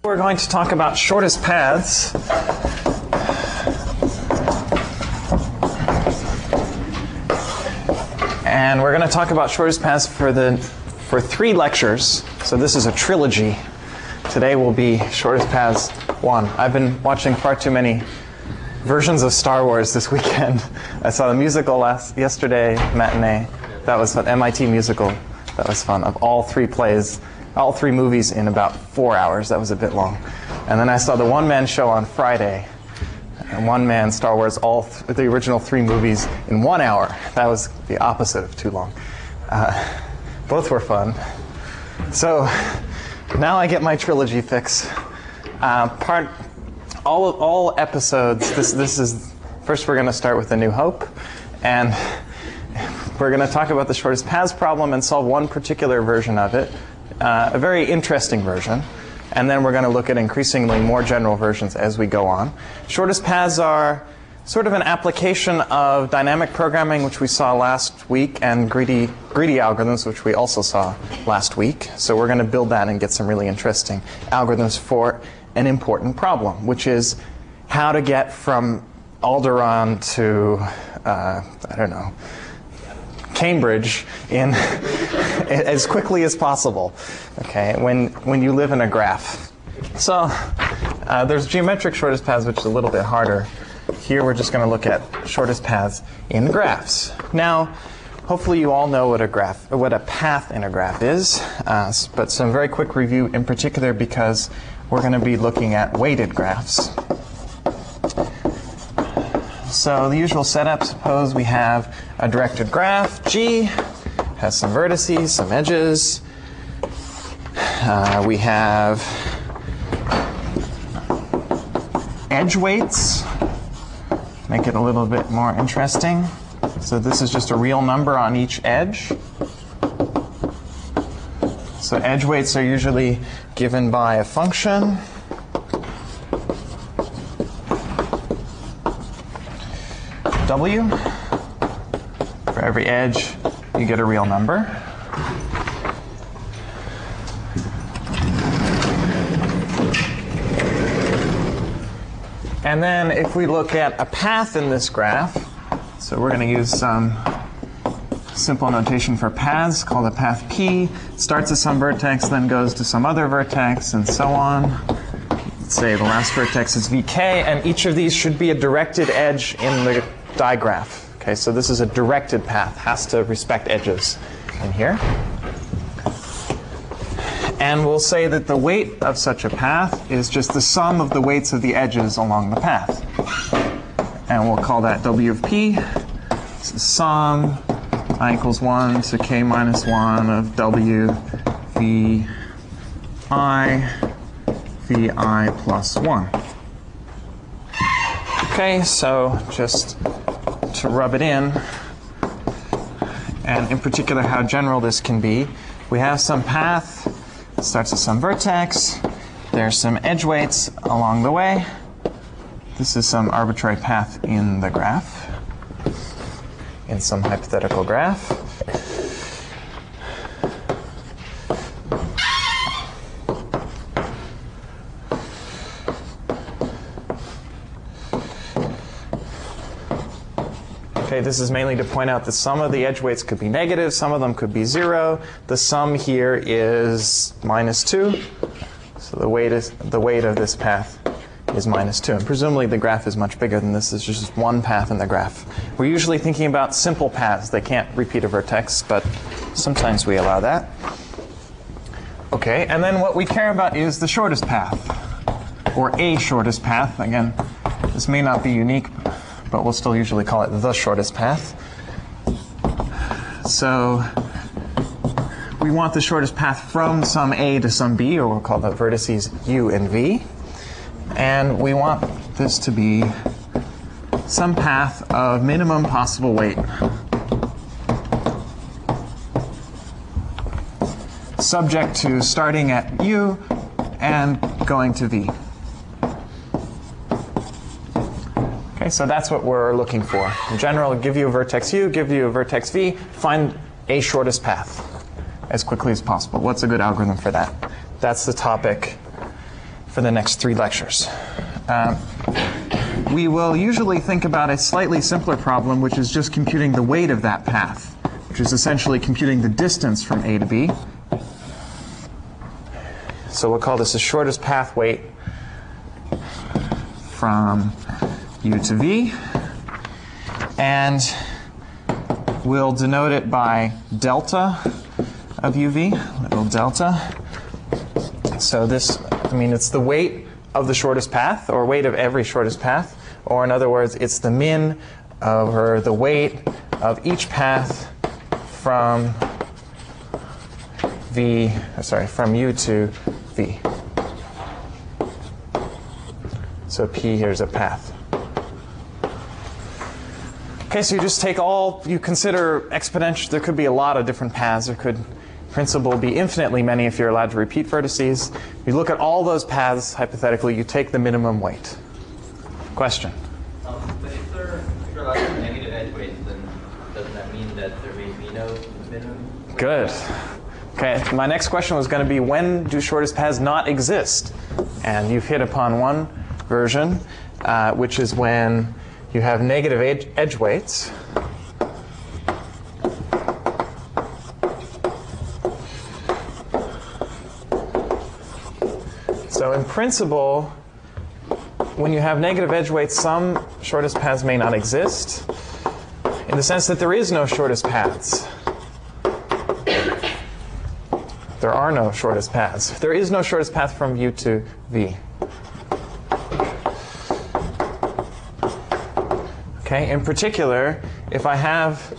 We're going to talk about shortest paths. And we're going to talk about shortest paths for 3 lectures. So this is a trilogy. Today will be shortest paths 1. I've been watching far too many versions of Star Wars this weekend. I saw the musical yesterday, matinee. That was fun. MIT musical. That was fun. Of all 3 plays, all 3 movies in about 4 hours. That was a bit long. And then I saw the one-man show on Friday. And one-man Star Wars, the original 3 movies in 1 hour. That was the opposite of too long. Both were fun. So now I get my trilogy fix. All episodes. This is first. We're going to start with A New Hope, and we're going to talk about the shortest paths problem and solve one particular version of it, a very interesting version. And then we're going to look at increasingly more general versions as we go on. Shortest paths are sort of an application of dynamic programming, which we saw last week, and greedy algorithms, which we also saw last week. So we're going to build that and get some really interesting algorithms for an important problem, which is how to get from Alderaan to, I don't know, Cambridge in as quickly as possible, okay, when you live in a graph. So there's geometric shortest paths, which is a little bit harder. Here we're just going to look at shortest paths in graphs. Now, hopefully you all know what a path in a graph is, but some very quick review in particular because we're going to be looking at weighted graphs. So the usual setup, suppose we have a directed graph, G, has some vertices, some edges. We have edge weights, make it a little bit more interesting. So this is just a real number on each edge. So edge weights are usually given by a function. W. For every edge, you get a real number. And then if we look at a path in this graph, so we're going to use some simple notation for paths called a path P. Starts at some vertex, then goes to some other vertex, and so on. Let's say the last vertex is VK, and each of these should be a directed edge in the digraph. Okay, so this is a directed path, has to respect edges in here. And we'll say that the weight of such a path is just the sum of the weights of the edges along the path. And we'll call that W of P. So sum I equals 1 to k minus 1 of W V I plus 1. Okay, so just to rub it in, and in particular how general this can be, we have some path, starts at some vertex, there's some edge weights along the way. This is some arbitrary path in the graph, in some hypothetical graph. Okay, this is mainly to point out that some of the edge weights could be negative, some of them could be 0. The sum here is minus 2. So the weight of this path is minus 2. And presumably the graph is much bigger than this. It's just one path in the graph. We're usually thinking about simple paths. They can't repeat a vertex, but sometimes we allow that. Okay, and then what we care about is the shortest path, or a shortest path. Again, this may not be unique, but we'll still usually call it the shortest path. So we want the shortest path from some A to some B, or we'll call the vertices U and V. And we want this to be some path of minimum possible weight, subject to starting at U and going to V. Okay, so that's what we're looking for. In general, give you a vertex U, give you a vertex V, find a shortest path as quickly as possible. What's a good algorithm for that? That's the topic for the next 3 lectures. We will usually think about a slightly simpler problem, which is just computing the weight of that path, which is essentially computing the distance from A to B. So we'll call this the shortest path weight from U to V. And we'll denote it by delta of UV, little delta. So this, it's the weight of the shortest path, or weight of every shortest path. Or in other words, it's the min over the weight of each path from from U to V. So P here is a path. Okay, so you just take you consider exponential. There could be a lot of different paths. There could, in principle, be infinitely many if you're allowed to repeat vertices. You look at all those paths, hypothetically, you take the minimum weight. Question? But if you're allowed to negative edge weights, then doesn't that mean that there may be no minimum weight? Good. Okay, my next question was going to be, when do shortest paths not exist? And you've hit upon one version, which is when you have negative edge weights. So in principle, when you have negative edge weights, some shortest paths may not exist, in the sense that there is no shortest paths. There are no shortest paths. There is no shortest path from U to V. Okay, in particular, if I have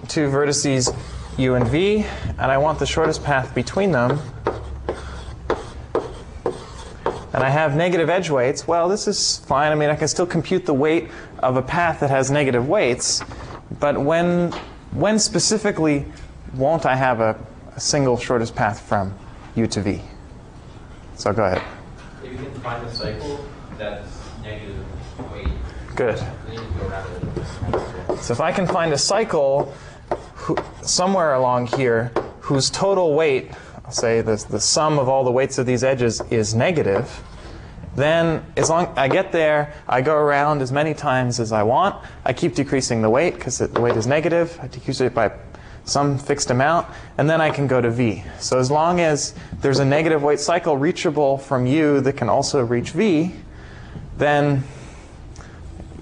2 vertices U and V, and I want the shortest path between them, and I have negative edge weights, well, this is fine. I can still compute the weight of a path that has negative weights, but when specifically won't I have a single shortest path from U to V? So go ahead. If you can find a cycle that's negative weight. Good. So if I can find a cycle somewhere along here whose total weight, I'll say the sum of all the weights of these edges is negative, then as long I get there, I go around as many times as I want. I keep decreasing the weight because the weight is negative. I decrease it by some fixed amount, and then I can go to V. So as long as there's a negative weight cycle reachable from U that can also reach V, then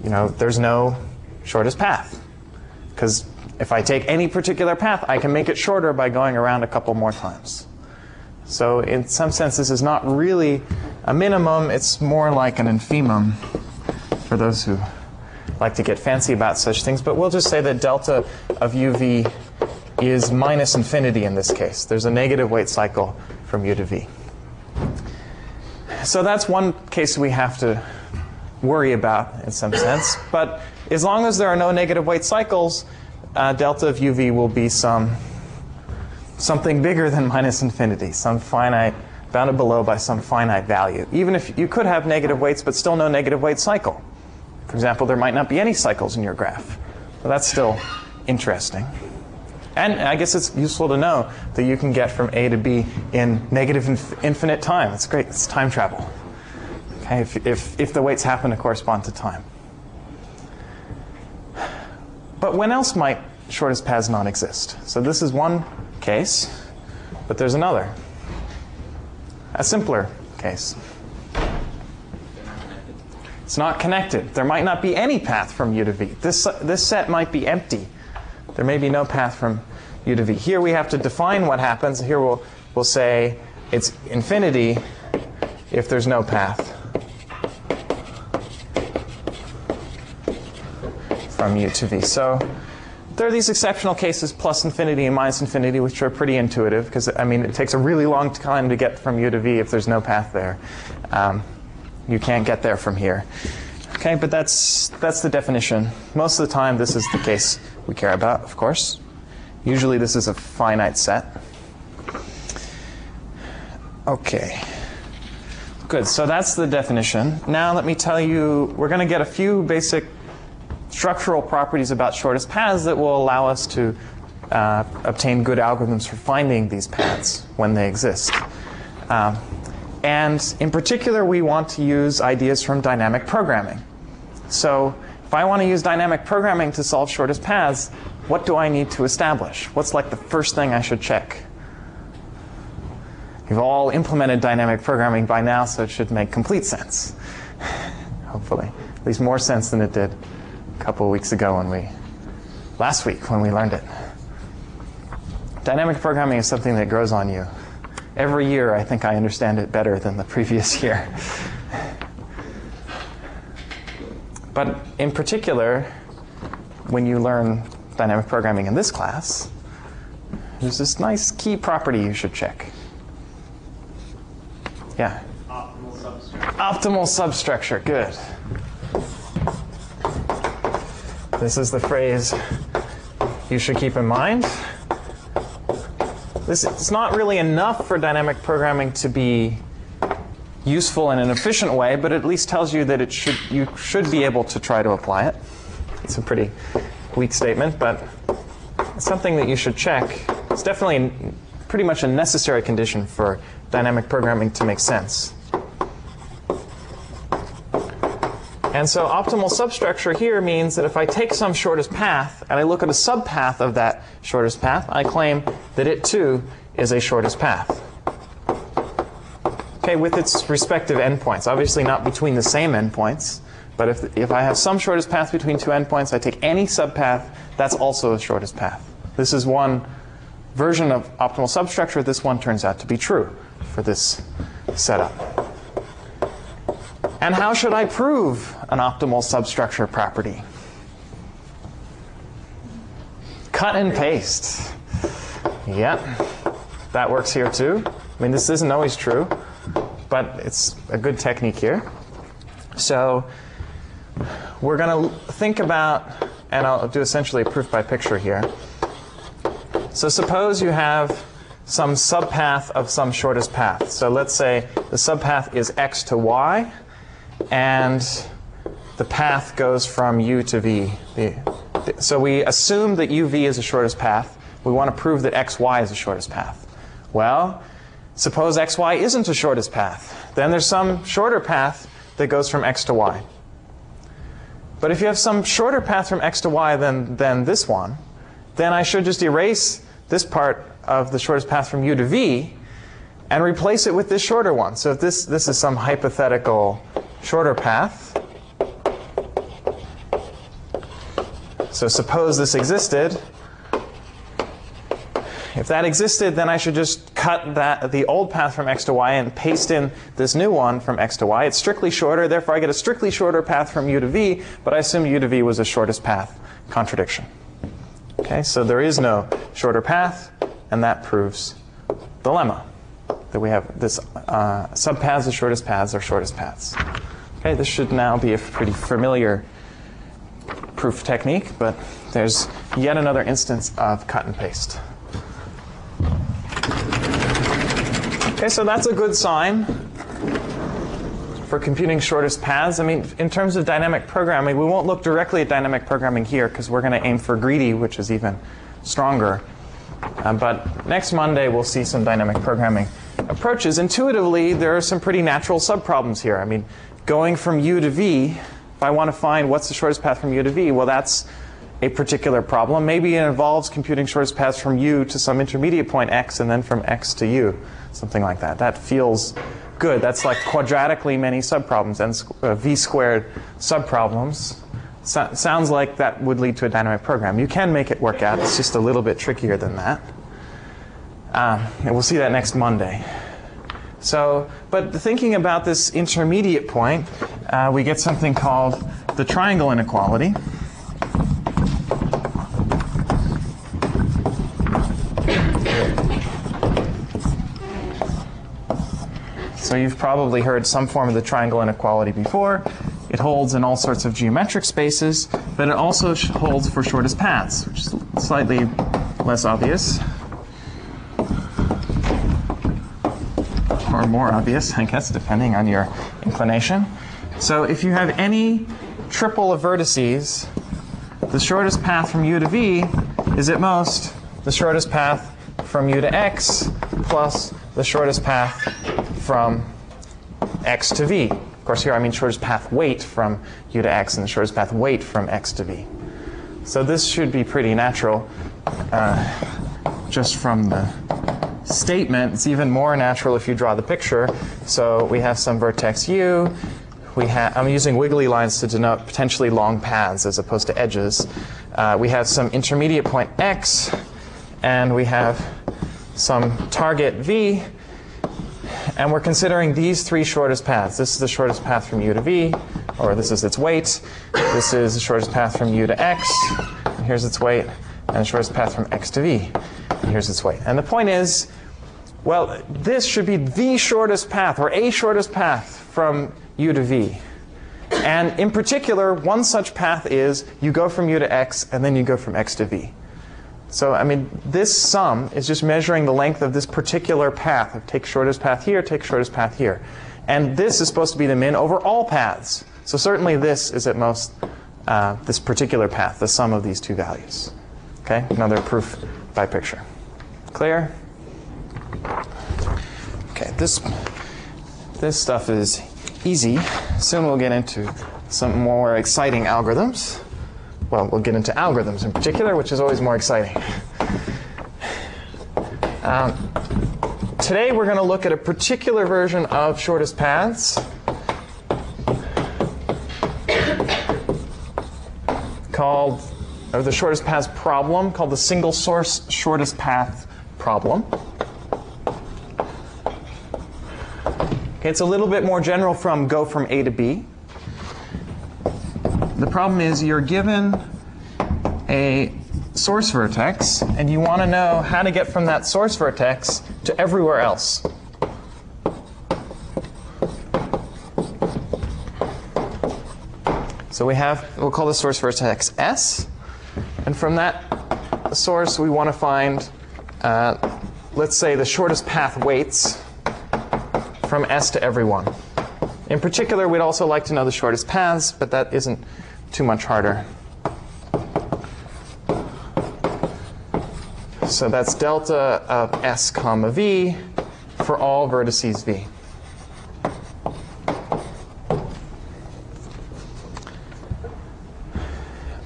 there's no shortest path. Because if I take any particular path, I can make it shorter by going around a couple more times. So in some sense, this is not really a minimum. It's more like an infimum for those who like to get fancy about such things. But we'll just say that delta of UV is minus infinity in this case. There's a negative weight cycle from U to V. So that's one case we have to worry about in some sense. But as long as there are no negative weight cycles, delta of UV will be something bigger than minus infinity, some finite, bounded below by some finite value. Even if you could have negative weights but still no negative weight cycle. For example, there might not be any cycles in your graph. But that's still interesting. And I guess it's useful to know that you can get from A to B in negative infinite time. That's great. It's time travel. Okay, if the weights happen to correspond to time. But when else might shortest paths not exist? So this is one case, but there's another. A simpler case. It's not connected. There might not be any path from U to V. This set might be empty. There may be no path from U to V. Here we have to define what happens. Here we'll say it's infinity if there's no path from U to V. So there are these exceptional cases, plus infinity and minus infinity, which are pretty intuitive, because it takes a really long time to get from U to V if there's no path there. You can't get there from here. Okay, but that's the definition. Most of the time, this is the case we care about, of course. Usually, this is a finite set. Okay. Good, so that's the definition. Now let me tell you, we're going to get a few basic structural properties about shortest paths that will allow us to obtain good algorithms for finding these paths when they exist. And in particular, we want to use ideas from dynamic programming. So if I want to use dynamic programming to solve shortest paths, what do I need to establish? What's like the first thing I should check? You've all implemented dynamic programming by now, so it should make complete sense. Hopefully. At least more sense than it did a couple of weeks ago last week when we learned it. Dynamic programming is something that grows on you. Every year, I think I understand it better than the previous year. But in particular, when you learn dynamic programming in this class, there's this nice key property you should check. Yeah? Optimal substructure. Optimal substructure, good. This is the phrase you should keep in mind. It's not really enough for dynamic programming to be useful in an efficient way, but it at least tells you that you should be able to try to apply it. It's a pretty weak statement, but it's something that you should check. It's definitely pretty much a necessary condition for dynamic programming to make sense. And so optimal substructure here means that if I take some shortest path and I look at a subpath of that shortest path, I claim that it too is a shortest path. Okay, with its respective endpoints. Obviously not between the same endpoints, but if I have some shortest path between two endpoints, I take any subpath, that's also a shortest path. This is one version of optimal substructure. This one turns out to be true for this setup. And how should I prove an optimal substructure property? Cut and paste. Yep, that works here too. I mean, this isn't always true, but it's a good technique here. So we're going to think about, and I'll do essentially a proof by picture here. So suppose you have some subpath of some shortest path. So let's say the subpath is x to y, and the path goes from u to v. So we assume that uv is the shortest path. We want to prove that xy is the shortest path. Well, suppose xy isn't the shortest path. Then there's some shorter path that goes from x to y. But if you have some shorter path from x to y than this one, then I should just erase this part of the shortest path from u to v and replace it with this shorter one. So if this is some hypothetical shorter path. So suppose this existed. If that existed, then I should just cut the old path from x to y and paste in this new one from x to y. It's strictly shorter, therefore I get a strictly shorter path from u to v, but I assume u to v was the shortest path. Contradiction. Okay, so there is no shorter path, and that proves the lemma. That we have this subpaths of shortest paths are shortest paths. Okay, this should now be a pretty familiar proof technique, but there's yet another instance of cut and paste. Okay, so that's a good sign for computing shortest paths. I mean, in terms of dynamic programming, we won't look directly at dynamic programming here because we're going to aim for greedy, which is even stronger. But next Monday, we'll see some dynamic programming approaches. Intuitively, there are some pretty natural subproblems here. I mean, going from u to v, if I want to find what's the shortest path from u to v, well, that's a particular problem. Maybe it involves computing shortest paths from u to some intermediate point x and then from x to u, something like that. That feels good. That's like quadratically many subproblems and v squared subproblems. Sounds like that would lead to a dynamic program. You can make it work out. It's just a little bit trickier than that. And we'll see that next Monday. So, but thinking about this intermediate point, we get something called the triangle inequality. So you've probably heard some form of the triangle inequality before. It holds in all sorts of geometric spaces, but it also holds for shortest paths, which is slightly less obvious. Or more obvious, I guess, depending on your inclination. So if you have any triple of vertices, the shortest path from u to v is at most the shortest path from u to x plus the shortest path from x to v. Of course, here I mean shortest path weight from u to x and the shortest path weight from x to v. So this should be pretty natural just from the statement. It's even more natural if you draw the picture. So we have some vertex u. I'm using wiggly lines to denote potentially long paths as opposed to edges. We have some intermediate point x, and we have some target v. And we're considering these three shortest paths. This is the shortest path from u to v, or this is its weight. This is the shortest path from u to x, and here's its weight. And the shortest path from x to v, and here's its weight. And the point is, well, this should be the shortest path, or a shortest path from u to v. And in particular, one such path is you go from u to x, and then you go from x to v. So, I mean, this sum is just measuring the length of this particular path. Take shortest path here, take shortest path here. And this is supposed to be the min over all paths. So certainly this is at most this particular path, the sum of these two values. Okay, another proof by picture. Clear? Okay, this stuff is easy. Soon we'll get into some more exciting algorithms. Well, we'll get into algorithms in particular, which is always more exciting. Today we're going to look at a particular version of shortest paths called, or the shortest paths problem, called the single source shortest path problem. Okay, it's a little bit more general from go from A to B. The problem is you're given a source vertex, and you want to know how to get from that source vertex to everywhere else. So we'll call the source vertex S, and from that source we want to find, let's say, the shortest path weights from S to everyone. In particular, we'd also like to know the shortest paths, but that isn't too much harder. So that's delta of S comma V for all vertices V.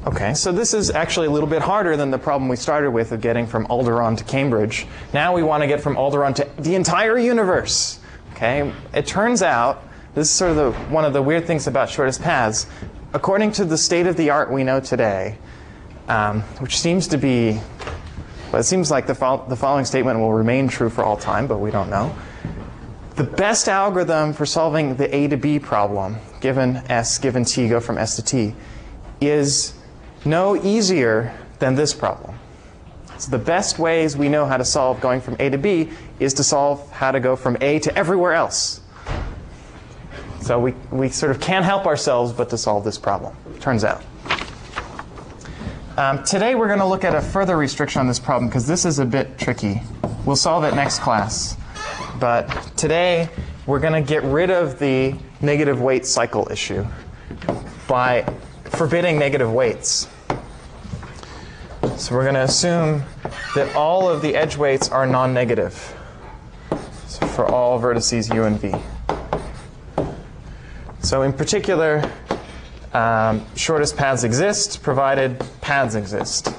Okay, so this is actually a little bit harder than the problem we started with of getting from Alderaan to Cambridge. Now we want to get from Alderaan to the entire universe. Okay, it turns out, this is sort of one of the weird things about shortest paths. According to the state of the art we know today, which seems to be, well, it seems like the following statement will remain true for all time, but we don't know. The best algorithm for solving the A to B problem, given S, given T, go from S to T, is no easier than this problem. So the best ways we know how to solve going from A to B is to solve how to go from A to everywhere else. So we sort of can't help ourselves but to solve this problem, turns out. Today we're going to look at a further restriction on this problem because this is a bit tricky. We'll solve it next class. But today we're going to get rid of the negative weight cycle issue by forbidding negative weights. So we're going to assume that all of the edge weights are non-negative, so for all vertices U and V. So in particular, shortest paths exist, provided paths exist.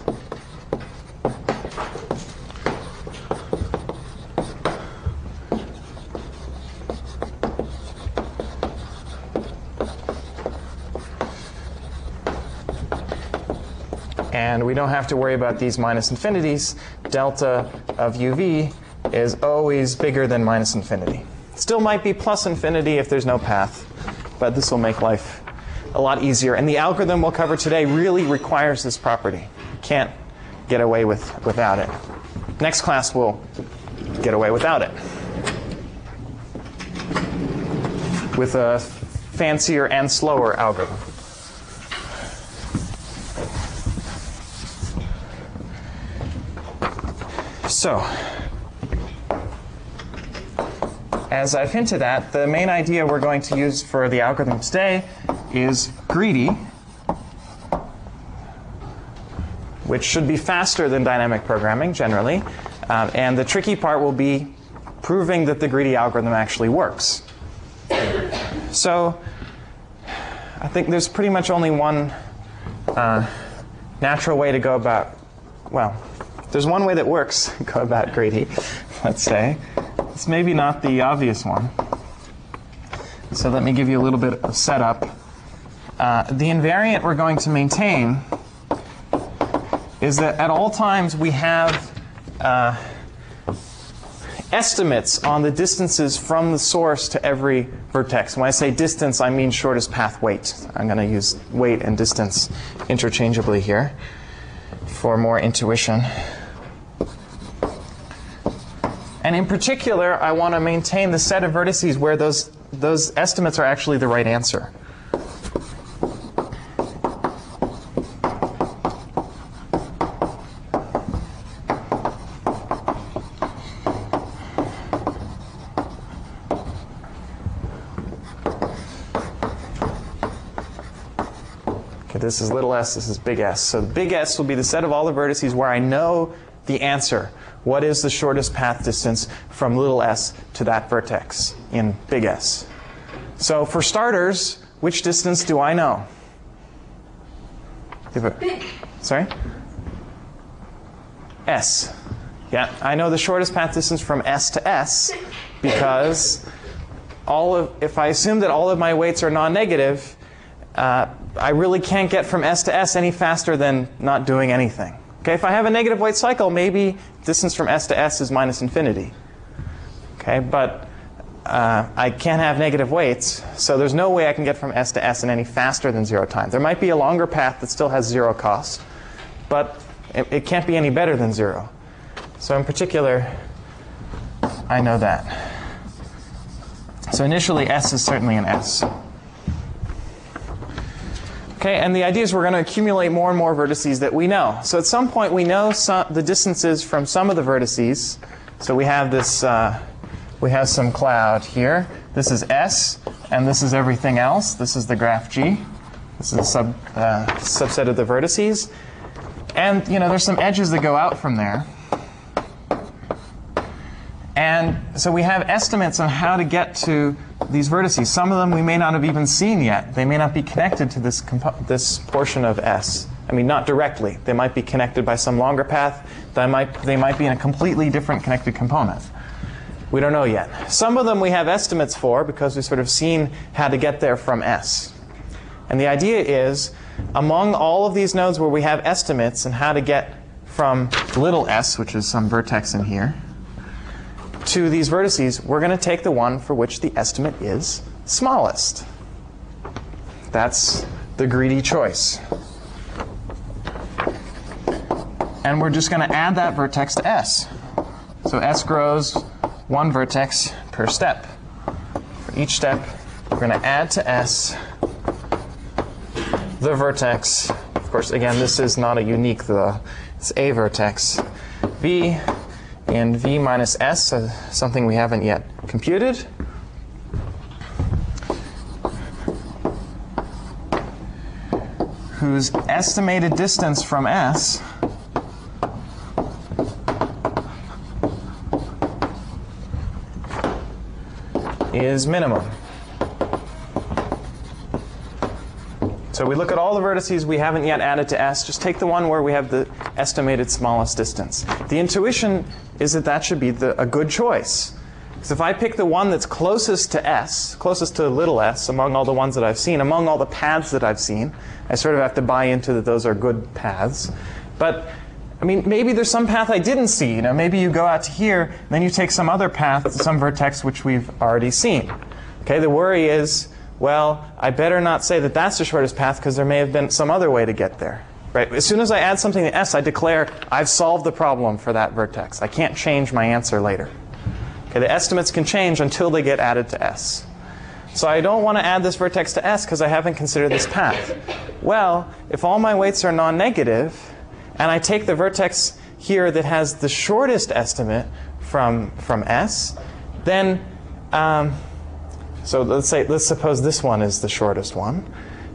And we don't have to worry about these minus infinities. Delta of UV is always bigger than minus infinity. Still might be plus infinity if there's no path, but this will make life a lot easier. And the algorithm we'll cover today really requires this property. You can't get away without it. Next class we'll get away without it, with a fancier and slower algorithm. So, as I've hinted at, the main idea we're going to use for the algorithm today is greedy, which should be faster than dynamic programming generally. And the tricky part will be proving that the greedy algorithm actually works. So I think there's pretty much only one natural way to go about, well, there's one way that works, go about greedy, let's say. It's maybe not the obvious one. So let me give you a little bit of setup. The invariant we're going to maintain is that at all times we have estimates on the distances from the source to every vertex. When I say distance, I mean shortest path weight. I'm going to use weight and distance interchangeably here for more intuition. And in particular, I want to maintain the set of vertices where those estimates are actually the right answer. This is little s, this is big S. So the big S will be the set of all the vertices where I know the answer. What is the shortest path distance from little s to that vertex in big S? So for starters, which distance do I know? Sorry? S. Yeah, I know the shortest path distance from S to S because if I assume that all of my weights are non-negative, I really can't get from S to S any faster than not doing anything. Okay, if I have a negative weight cycle, maybe distance from S to S is minus infinity. Okay, but I can't have negative weights, so there's no way I can get from S to S in any faster than 0 time. There might be a longer path that still has 0 cost, but it can't be any better than 0. So in particular, I know that. So initially, S is certainly an S. Okay, and the idea is we're going to accumulate more and more vertices that we know. So at some point we know the distances from some of the vertices. So we have this, we have some cloud here. This is S, and this is everything else. This is the graph G. This is a subset of the vertices. And there's some edges that go out from there. And so we have estimates on how to get to these vertices. Some of them we may not have even seen yet. They may not be connected to this portion of S. I mean, not directly. They might be connected by some longer path. They might be in a completely different connected component. We don't know yet. Some of them we have estimates for because we've sort of seen how to get there from S. And the idea is, among all of these nodes where we have estimates and how to get from little s, which is some vertex in here, to these vertices, we're going to take the one for which the estimate is smallest. That's the greedy choice. And we're just going to add that vertex to S. So S grows one vertex per step. For each step, we're going to add to S the vertex. Of course, again, this is not a unique, it's a vertex. V in V minus S, something we haven't yet computed. Whose estimated distance from S is minimum. So we look at all the vertices we haven't yet added to S. Just take the one where we have the estimated smallest distance. The intuition is that that should be a good choice. Because if I pick the one that's closest to S, closest to little s, among all the ones that I've seen, among all the paths that I've seen, I sort of have to buy into that those are good paths. But I mean, maybe there's some path I didn't see. Maybe you go out to here, and then you take some other path, some vertex which we've already seen. Okay, the worry is, well, I better not say that that's the shortest path because there may have been some other way to get there. Right? As soon as I add something to S, I declare I've solved the problem for that vertex. I can't change my answer later. Okay, the estimates can change until they get added to S. So I don't want to add this vertex to S because I haven't considered this path. Well, if all my weights are non-negative, and I take the vertex here that has the shortest estimate from S, then so let's suppose this one is the shortest one.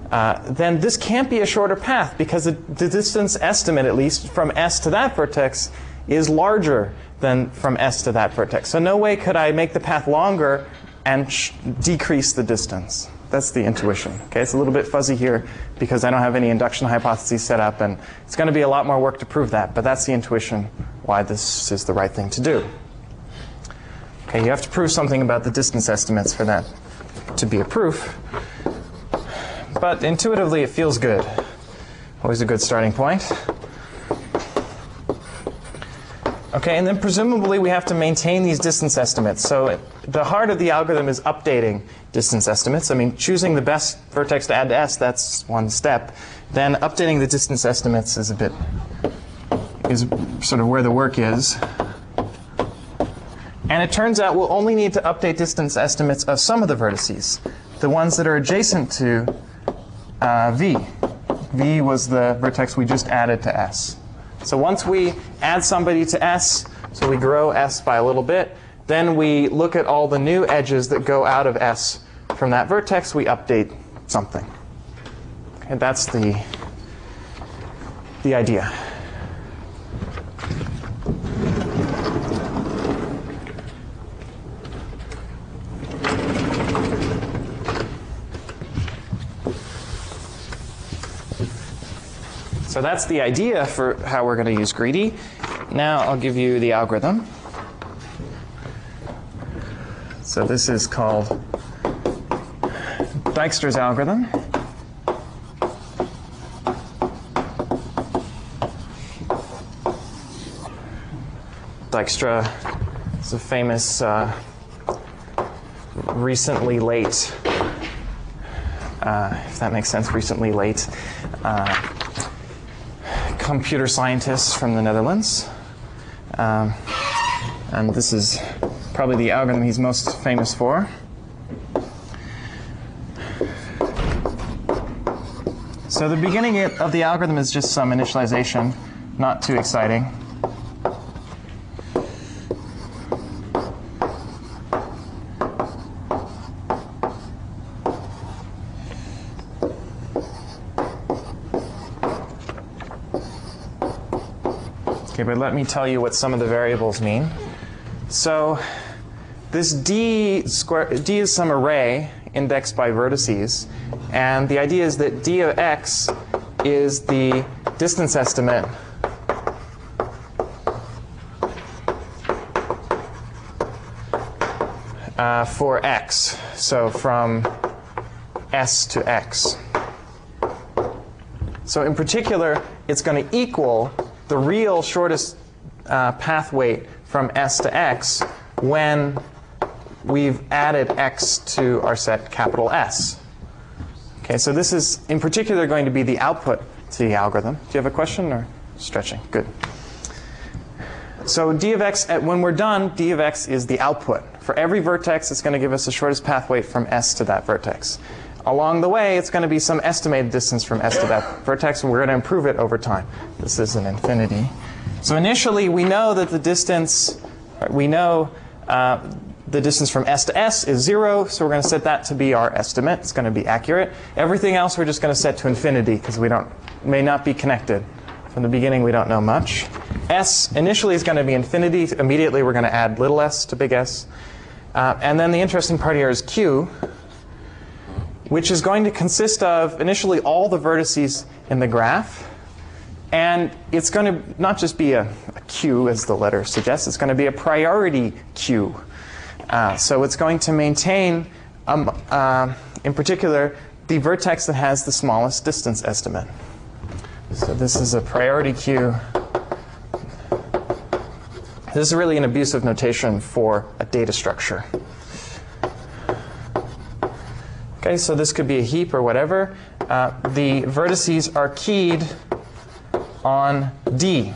Then this can't be a shorter path because the distance estimate, at least from S to that vertex, is larger than from S to that vertex. So no way could I make the path longer and decrease the distance. That's the intuition. Okay, it's a little bit fuzzy here because I don't have any induction hypotheses set up, and it's going to be a lot more work to prove that, but that's the intuition why this is the right thing to do. Okay, you have to prove something about the distance estimates for that to be a proof, but intuitively it feels good. Always a good starting point. Okay, and then presumably we have to maintain these distance estimates. So the heart of the algorithm is updating distance estimates. I mean, choosing the best vertex to add to S, that's one step. Then updating the distance estimates is sort of where the work is. And it turns out we'll only need to update distance estimates of some of the vertices, the ones that are adjacent to V. V was the vertex we just added to S. So once we add somebody to S, so we grow S by a little bit, then we look at all the new edges that go out of S from that vertex, we update something. Okay, that's the idea. So that's the idea for how we're going to use greedy. Now I'll give you the algorithm. So this is called Dijkstra's algorithm. Dijkstra is a famous recently late, if that makes sense, recently late computer scientist from the Netherlands. And this is probably the algorithm he's most famous for. So the beginning of the algorithm is just some initialization, not too exciting. Okay, but let me tell you what some of the variables mean. So this D is some array indexed by vertices, and the idea is that D of x is the distance estimate for x, so from S to x. So in particular, it's going to equal the real shortest path weight from S to x when we've added x to our set capital S. Okay, so this is in particular going to be the output to the algorithm. Do you have a question or stretching? Good. So d of x, when we're done, d of x is the output. For every vertex, it's going to give us the shortest path weight from S to that vertex. Along the way, it's going to be some estimated distance from S to that vertex, and we're going to improve it over time. This is an infinity. So initially, we know that the distance, the distance from S to S is 0, so we're going to set that to be our estimate. It's going to be accurate. Everything else we're just going to set to infinity because we may not be connected. From the beginning, we don't know much. S initially is going to be infinity. Immediately, we're going to add little s to big S. And then the interesting part here is Q, which is going to consist of initially all the vertices in the graph. And it's going to not just be a queue, as the letter suggests. It's going to be a priority queue. So it's going to maintain, in particular, the vertex that has the smallest distance estimate. So this is a priority queue. This is really an abusive notation for a data structure. Okay, so this could be a heap or whatever. The vertices are keyed on D,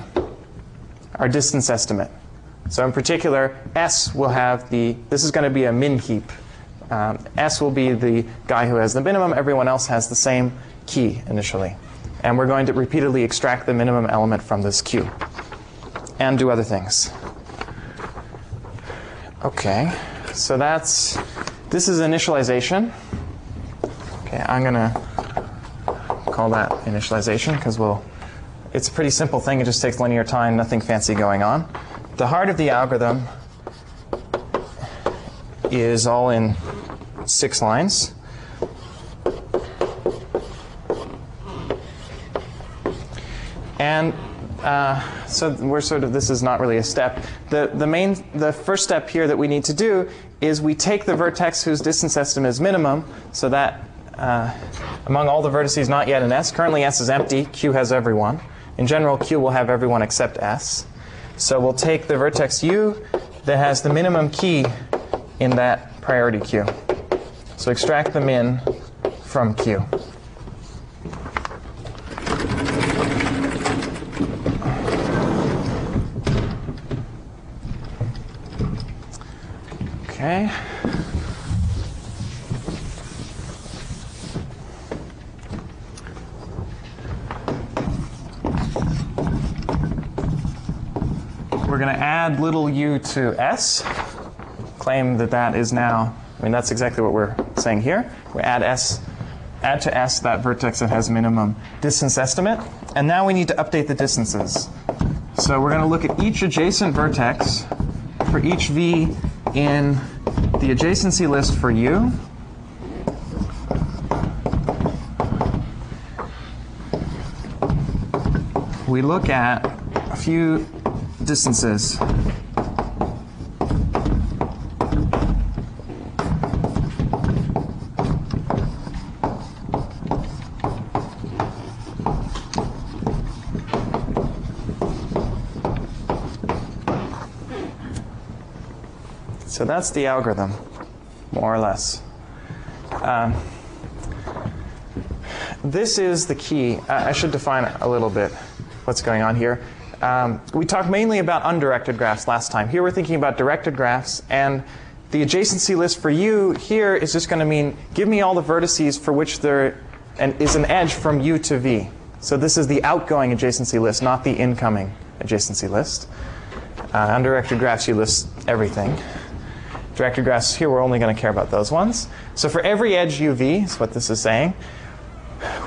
our distance estimate. So in particular, S will have this is going to be a min heap. S will be the guy who has the minimum. Everyone else has the same key initially. And we're going to repeatedly extract the minimum element from this queue and do other things. Okay, so this is initialization. Okay, I'm going to call that initialization because it's a pretty simple thing. It just takes linear time, nothing fancy going on. The heart of the algorithm is all in 6 lines. And so we're sort of, this is not really a step. The first step here that we need to do is we take the vertex whose distance estimate is minimum, so that among all the vertices not yet in S, currently S is empty, Q has everyone. In general, Q will have everyone except S. So we'll take the vertex U that has the minimum key in that priority queue. So extract the min from Q. Okay. We're going to add little u to S, claim that that is now, I mean, that's exactly what we're saying here. We add to S that vertex that has minimum distance estimate. And now we need to update the distances. So we're going to look at each adjacent vertex for each v in the adjacency list for u. We look at a few distances. So that's the algorithm, more or less. This is the key. I should define a little bit what's going on here. We talked mainly about undirected graphs last time. Here we're thinking about directed graphs, and the adjacency list for u here is just going to mean give me all the vertices for which there is an edge from u to v. So this is the outgoing adjacency list, not the incoming adjacency list. Undirected graphs, you list everything. Directed graphs, here we're only going to care about those ones. So for every edge uv, is what this is saying,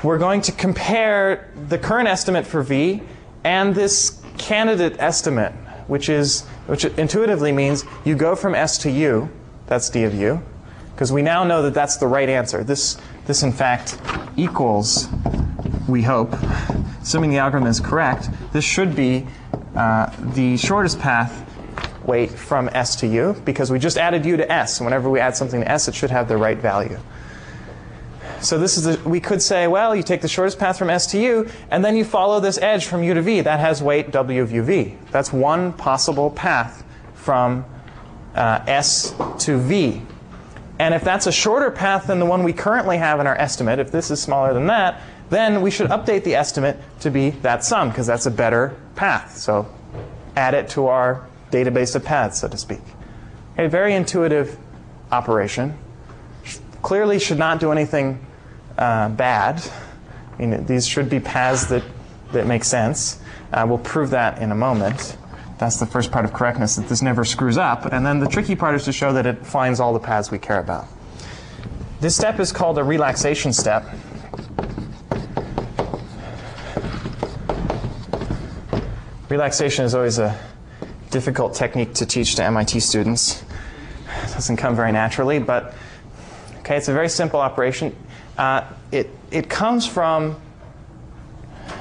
we're going to compare the current estimate for v and this candidate estimate, which intuitively means you go from S to U, that's d of u, because we now know that that's the right answer. This in fact equals, we hope, assuming the algorithm is correct, this should be the shortest path weight from S to U, because we just added U to S. And whenever we add something to S, it should have the right value. So this is we could say, well, you take the shortest path from S to U, and then you follow this edge from U to V. That has weight W of UV. That's one possible path from S to V. And if that's a shorter path than the one we currently have in our estimate, if this is smaller than that, then we should update the estimate to be that sum, because that's a better path. So add it to our database of paths, so to speak. A very intuitive operation. Clearly should not do anything bad. I mean, these should be paths that make sense. We'll prove that in a moment. That's the first part of correctness, that this never screws up. And then the tricky part is to show that it finds all the paths we care about. This step is called a relaxation step. Relaxation is always a difficult technique to teach to MIT students. It doesn't come very naturally, but okay, it's a very simple operation. It comes from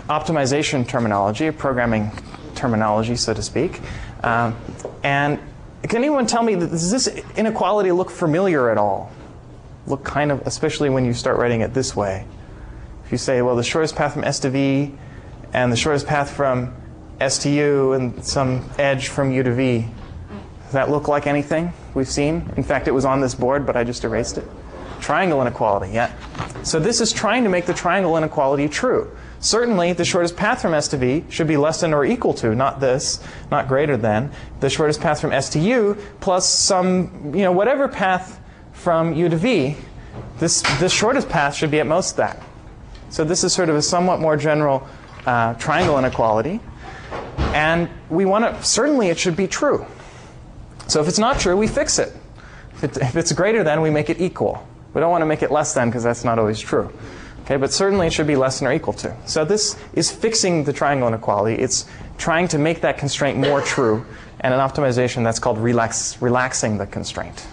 optimization terminology, programming terminology, so to speak. And can anyone tell me, does this inequality look familiar at all? Look kind of, especially when you start writing it this way. If you say, well, the shortest path from S to V and the shortest path from S to U and some edge from U to V, does that look like anything we've seen? In fact, it was on this board, but I just erased it. Triangle inequality, yeah. So this is trying to make the triangle inequality true. Certainly, the shortest path from S to V should be less than or equal to, not this, not greater than, the shortest path from S to U plus some, whatever path from U to V. This shortest path should be at most that. So this is sort of a somewhat more general triangle inequality. And we want to, certainly it should be true. So if it's not true, we fix it. If it's greater than, we make it equal. We don't want to make it less than, because that's not always true. Okay, but certainly it should be less than or equal to. So this is fixing the triangle inequality. It's trying to make that constraint more true. And in optimization, that's called relaxing the constraint.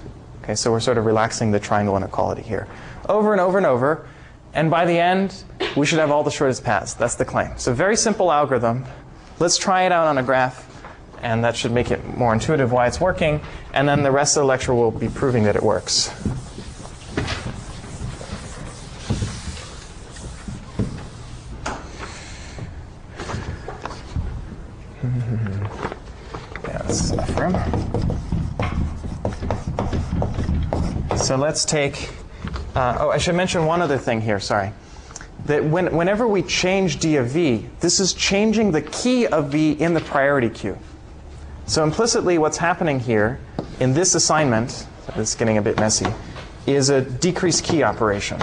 Okay, so we're sort of relaxing the triangle inequality here. Over and over and over. And by the end, we should have all the shortest paths. That's the claim. So very simple algorithm. Let's try it out on a graph. And that should make it more intuitive why it's working. And then the rest of the lecture will be proving that it works. Yeah, this is enough room. So let's take, oh, I should mention one other thing here, sorry. That whenever we change d of v, this is changing the key of v in the priority queue. So implicitly what's happening here in this assignment, so this is getting a bit messy, is a decrease key operation.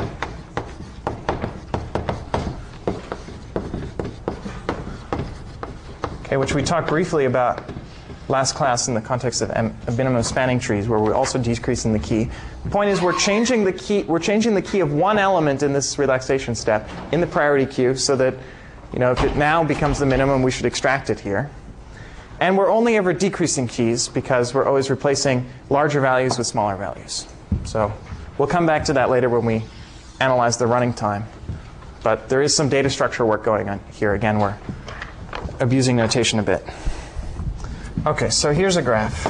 Okay, which we talked briefly about last class in the context of minimum spanning trees, where we're also decreasing the key. The point is we're changing the key of one element in this relaxation step in the priority queue so that, you know, if it now becomes the minimum, we should extract it here. And we're only ever decreasing keys because we're always replacing larger values with smaller values. So we'll come back to that later when we analyze the running time. But there is some data structure work going on here. Again, we're abusing notation a bit. OK, so here's a graph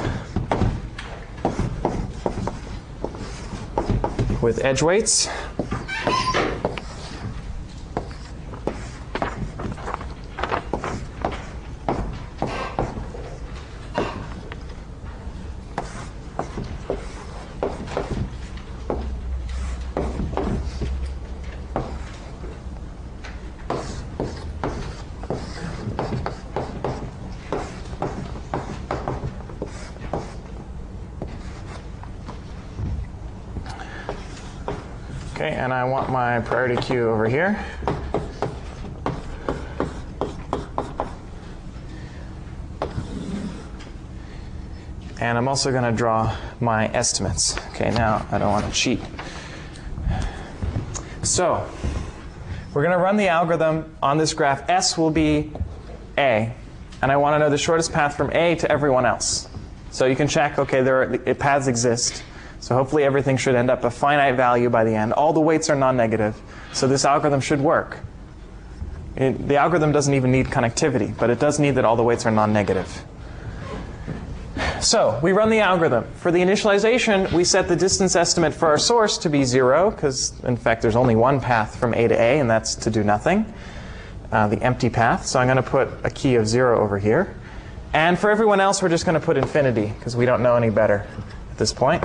with edge weights. Okay, and I want my priority queue over here. And I'm also going to draw my estimates. Okay, now I don't want to cheat. So we're going to run the algorithm on this graph. S will be A. And I want to know the shortest path from A to everyone else. So you can check, okay, paths exist. So hopefully everything should end up a finite value by the end. All the weights are non-negative. So this algorithm should work. The algorithm doesn't even need connectivity, but it does need that all the weights are non-negative. So we run the algorithm. For the initialization, we set the distance estimate for our source to be 0, because in fact there's only one path from A to A, and that's to do nothing, the empty path. So I'm going to put a key of 0 over here. And for everyone else, we're just going to put infinity, because we don't know any better at this point.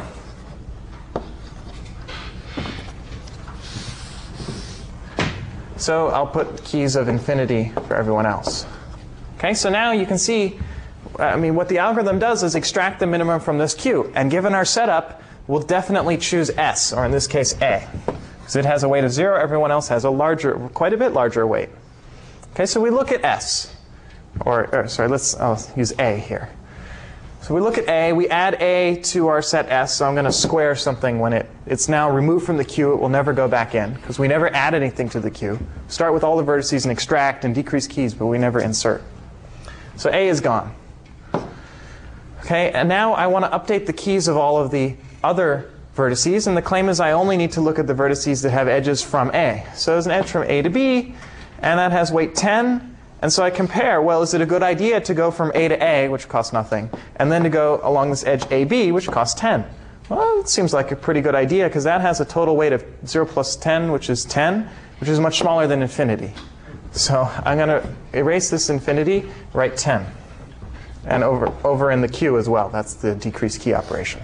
So I'll put keys of infinity for everyone else. Okay, so now you can see, what the algorithm does is extract the minimum from this queue. And given our setup, we'll definitely choose S, or in this case A. Because it has a weight of 0, everyone else has a larger, quite a bit larger weight. Okay, so we look at S. I'll use A here. So we look at A, we add A to our set S, so I'm going to square something when it's now removed from the queue. It will never go back in, because we never add anything to the queue. Start with all the vertices and extract and decrease keys, but we never insert. So A is gone. Okay, and now I want to update the keys of all of the other vertices, and the claim is I only need to look at the vertices that have edges from A. So there's an edge from A to B, and that has weight 10. And so I compare, well, is it a good idea to go from A to A, which costs nothing, and then to go along this edge AB, which costs 10? Well, it seems like a pretty good idea, because that has a total weight of 0 plus 10, which is 10, which is much smaller than infinity. So I'm going to erase this infinity, write 10. And over in the queue as well. That's the decrease key operation.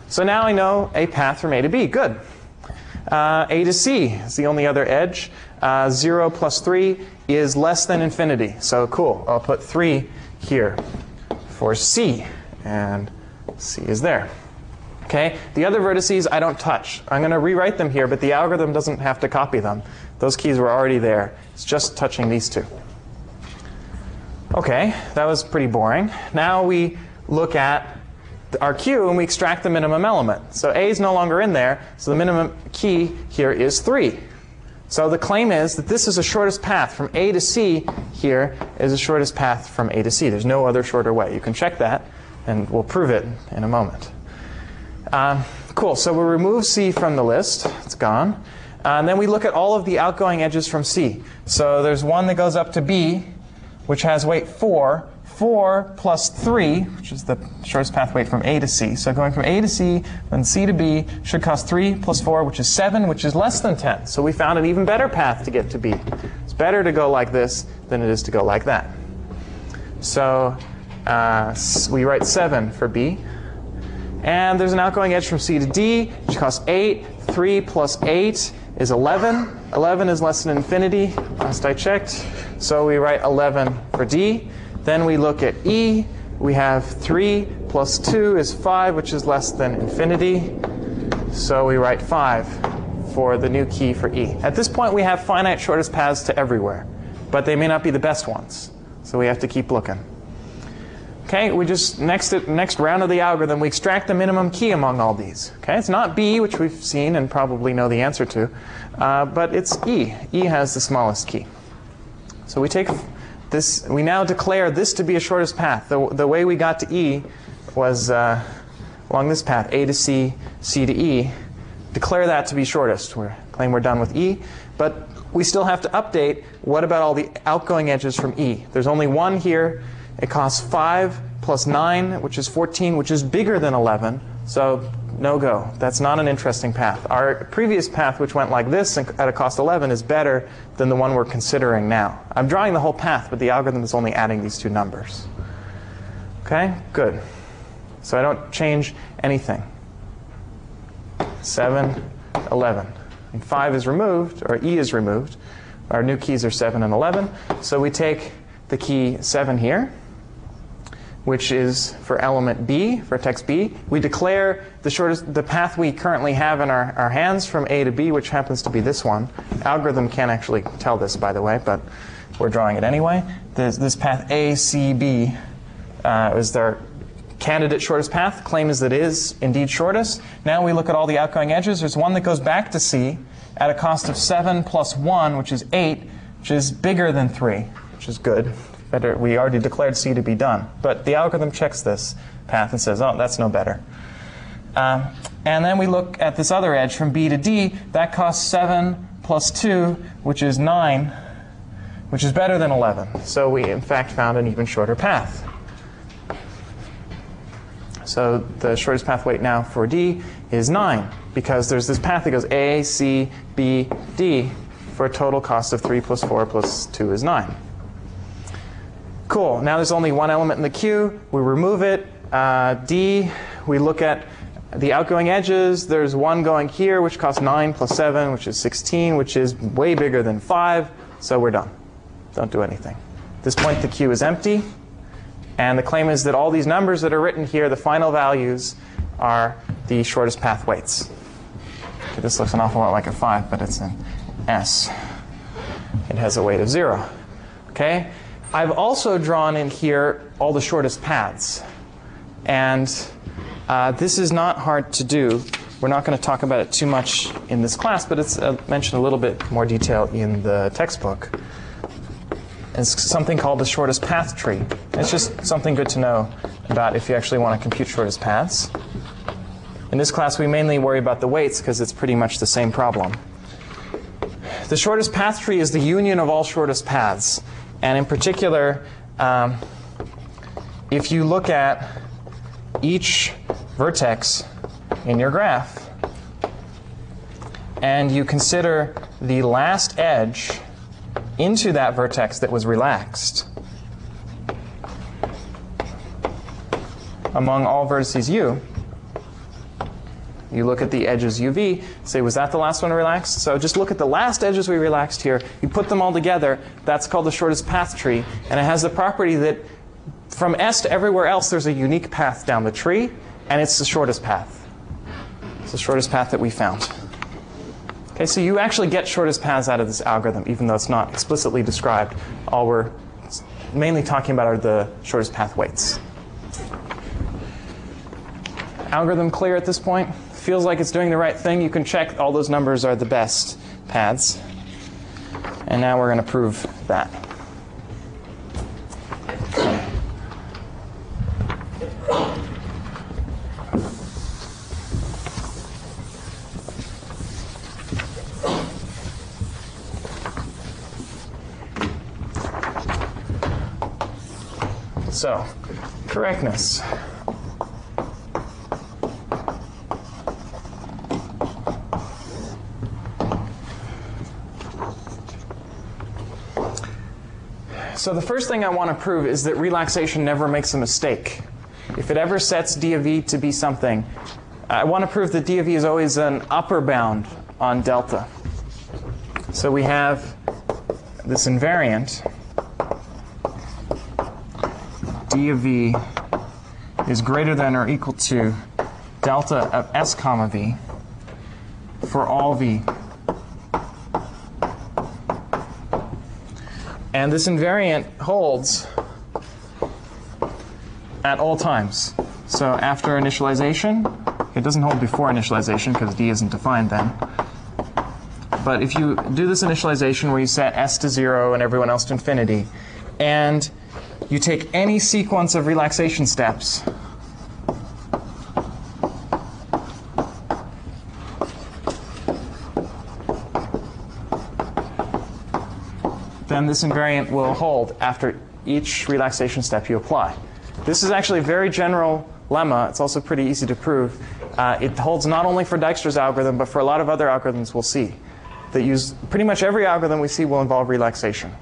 So now I know a path from A to B. Good. A to C is the only other edge. 0 plus 3 is less than infinity. So cool. I'll put 3 here for C. And C is there. Okay. The other vertices I don't touch. I'm going to rewrite them here, but the algorithm doesn't have to copy them. Those keys were already there. It's just touching these two. Okay. That was pretty boring. Now we look at our queue and we extract the minimum element. So A is no longer in there. So the minimum key here is 3. So the claim is that this is the shortest path from A to C here is the shortest path from A to C. There's no other shorter way. You can check that, and we'll prove it in a moment. Cool, so we remove C from the list. It's gone. And then we look at all of the outgoing edges from C. So there's one that goes up to B, which has weight 4. 4 plus 3, which is the shortest path weight from A to C. So going from A to C, then C to B, should cost 3 plus 4, which is 7, which is less than 10. So we found an even better path to get to B. It's better to go like this than it is to go like that. So we write 7 for B. And there's an outgoing edge from C to D, which costs 8. 3 plus 8 is 11. 11 is less than infinity, last I checked. So we write 11 for D. Then we look at E. We have 3 plus 2 is 5, which is less than infinity. So we write 5 for the new key for E. At this point, we have finite shortest paths to everywhere. But they may not be the best ones. So we have to keep looking. Okay, we just, next round of the algorithm, we extract the minimum key among all these. Okay, it's not B, which we've seen and probably know the answer to, but it's E. E has the smallest key. So we take this, we now declare this to be a shortest path. The way we got to E was along this path, A to C, C to E. Declare that to be shortest. We claim we're done with E, but we still have to update what about all the outgoing edges from E. There's only one here. It costs 5 plus 9, which is 14, which is bigger than 11. So no go. That's not an interesting path. Our previous path, which went like this at a cost 11, is better than the one we're considering now. I'm drawing the whole path, but the algorithm is only adding these two numbers. Okay, good. So I don't change anything. 7, 11. And 5 is removed, or E is removed. Our new keys are 7 and 11. So we take the key 7 here, which is for element B, for text B. We declare the path we currently have in our hands from A to B, which happens to be this one. Algorithm can't actually tell this, by the way, but we're drawing it anyway. This path A, C, B is their candidate shortest path. Claim is that it is indeed shortest. Now we look at all the outgoing edges. There's one that goes back to C at a cost of 7 plus 1, which is 8, which is bigger than 3, which is good. Better, we already declared C to be done. But the algorithm checks this path and says, oh, that's no better. And then we look at this other edge from B to D. That costs 7 plus 2, which is 9, which is better than 11. So we, in fact, found an even shorter path. So the shortest path weight now for D is 9, because there's this path that goes A, C, B, D, for a total cost of 3 plus 4 plus 2 is 9. Cool. Now there's only one element in the queue. We remove it. D, we look at the outgoing edges. There's one going here, which costs 9 plus 7, which is 16, which is way bigger than 5. So we're done. Don't do anything. At this point, the queue is empty. And the claim is that all these numbers that are written here, the final values, are the shortest path weights. Okay, this looks an awful lot like a 5, but it's an S. It has a weight of 0. Okay? I've also drawn in here all the shortest paths. And this is not hard to do. We're not going to talk about it too much in this class, but it's mentioned a little bit more detail in the textbook. It's something called the shortest path tree. It's just something good to know about if you actually want to compute shortest paths. In this class, we mainly worry about the weights because it's pretty much the same problem. The shortest path tree is the union of all shortest paths. And in particular, if you look at each vertex in your graph, and you consider the last edge into that vertex that was relaxed among all vertices U, you look at the edges UV, say, was that the last one relaxed? So just look at the last edges we relaxed here. You put them all together. That's called the shortest path tree. And it has the property that from S to everywhere else, there's a unique path down the tree. And it's the shortest path. It's the shortest path that we found. Okay, so you actually get shortest paths out of this algorithm, even though it's not explicitly described. All we're mainly talking about are the shortest path weights. Algorithm clear at this point? Feels like it's doing the right thing. You can check all those numbers are the best paths. And now we're going to prove that. So, correctness. So the first thing I want to prove is that relaxation never makes a mistake. If it ever sets d of e to be something, I want to prove that d of e is always an upper bound on delta. So we have this invariant, d of v is greater than or equal to delta of s comma v for all v. And this invariant holds at all times. So after initialization, it doesn't hold before initialization because d isn't defined then. But if you do this initialization where you set s to 0 and everyone else to infinity, and you take any sequence of relaxation steps, then this invariant will hold after each relaxation step you apply. This is actually a very general lemma. It's also pretty easy to prove. It holds not only for Dijkstra's algorithm, but for a lot of other algorithms we'll see. That use pretty much every algorithm we see will involve relaxation.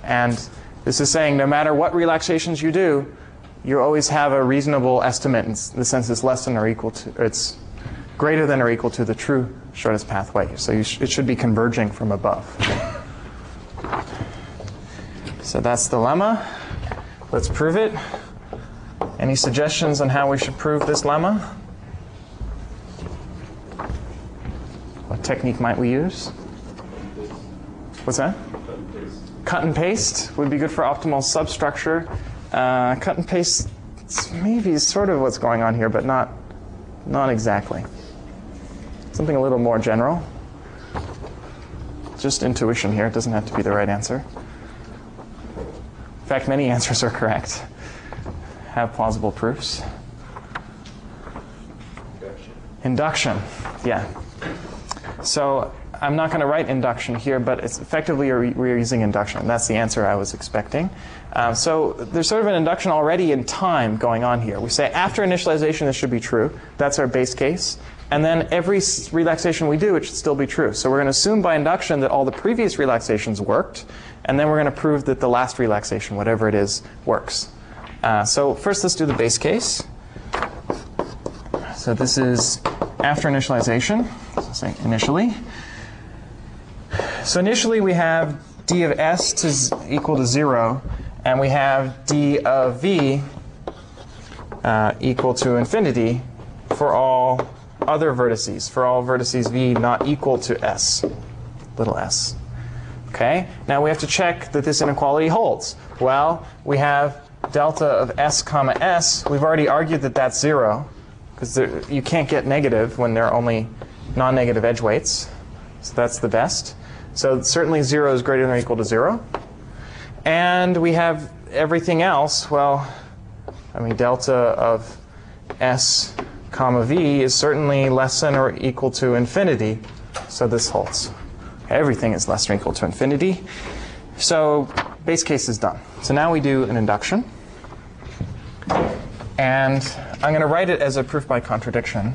And this is saying no matter what relaxations you do, you always have a reasonable estimate in the sense it's less than or equal to, or it's greater than or equal to the true shortest pathway. So it should be converging from above. So that's the lemma. Let's prove it. Any suggestions on how we should prove this lemma? What technique might we use? What's that? Cut and paste would be good for optimal substructure. Cut and paste maybe sort of what's going on here, but not exactly. Something a little more general. Just intuition here. It doesn't have to be the right answer. In fact, many answers are correct. Have plausible proofs. Induction. Yeah. So I'm not going to write induction here, but it's effectively we're using induction. That's the answer I was expecting. So there's sort of an induction already in time going on here. We say after initialization this should be true. That's our base case. And then every relaxation we do, it should still be true. So we're going to assume by induction that all the previous relaxations worked. And then we're going to prove that the last relaxation, whatever it is, works. So first let's do the base case. So this is after initialization. So say initially. So initially we have d of s to equal to 0. And we have d of v equal to infinity for all other vertices, for all vertices v not equal to s, little s. Okay, now we have to check that this inequality holds. Well, we have delta of s comma s. We've already argued that that's 0, because you can't get negative when there are only non-negative edge weights. So that's the best. So certainly 0 is greater than or equal to 0. And we have everything else. Well, I mean, delta of s comma v is certainly less than or equal to infinity. So this holds. Everything is less than or equal to infinity. So base case is done. So now we do an induction. And I'm going to write it as a proof by contradiction.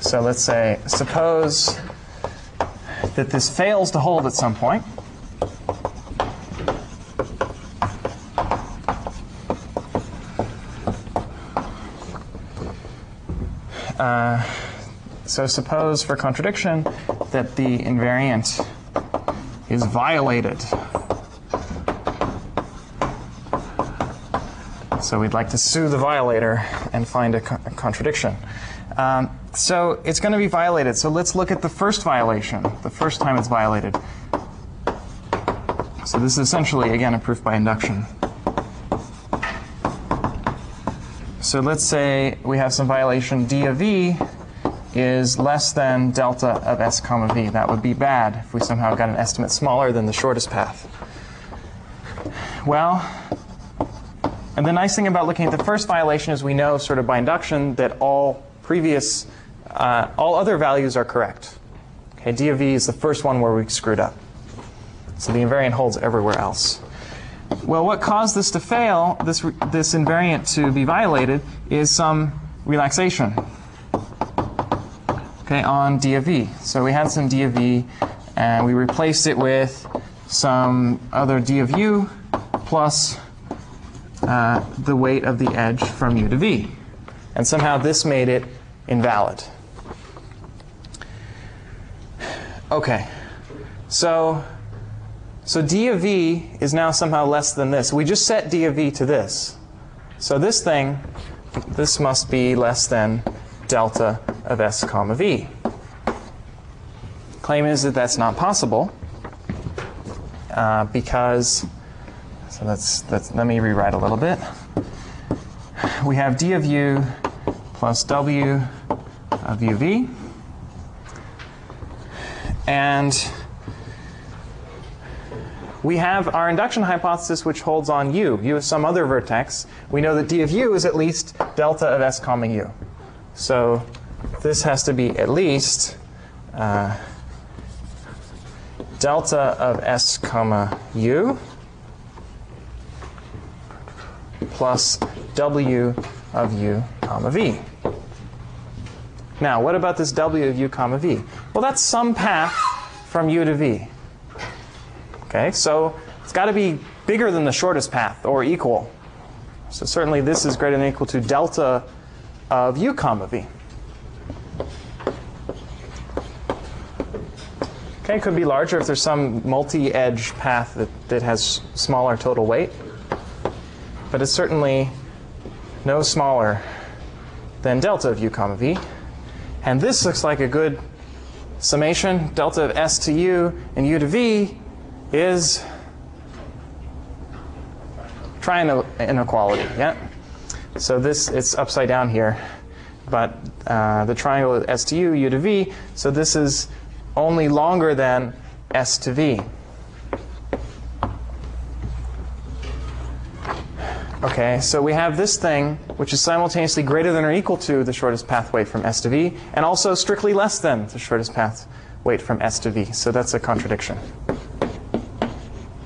So let's say, suppose that this fails to hold at some point. So suppose for contradiction that the invariant is violated. So we'd like to sue the violator and find a contradiction. So it's going to be violated. So let's look at the first violation, the first time it's violated. So this is essentially, again, a proof by induction. So let's say we have some violation d of v is less than delta of s comma v. That would be bad if we somehow got an estimate smaller than the shortest path. Well, and the nice thing about looking at the first violation is we know sort of by induction that all previous, all other values are correct. Okay, d of v is the first one where we screwed up. So the invariant holds everywhere else. Well, what caused this to fail, this invariant to be violated, is some relaxation, okay, on d of v. So we had some d of v, and we replaced it with some other d of u plus the weight of the edge from u to v. And somehow this made it invalid. Okay, so d of v is now somehow less than this. We just set d of v to this. So this must be less than delta of s comma v. Claim is that that's not possible because, so let me rewrite a little bit. We have d of u plus w of uv. And we have our induction hypothesis, which holds on u. U is some other vertex. We know that d of u is at least delta of s comma u. So this has to be at least delta of s comma u plus w of u comma v. Now, what about this w of u comma v? Well, that's some path from u to v. Okay, so it's got to be bigger than the shortest path or equal. So certainly this is greater than or equal to delta of u comma v. Okay, it could be larger if there's some multi-edge path that has smaller total weight. But it's certainly no smaller than delta of u comma v. And this looks like a good summation. Delta of s to u and u to v is triangle inequality. Yeah. So it's upside down here, but the triangle is s to u, u to v. So this is only longer than s to v. Okay, so we have this thing which is simultaneously greater than or equal to the shortest path weight from s to v, and also strictly less than the shortest path weight from s to v. So that's a contradiction.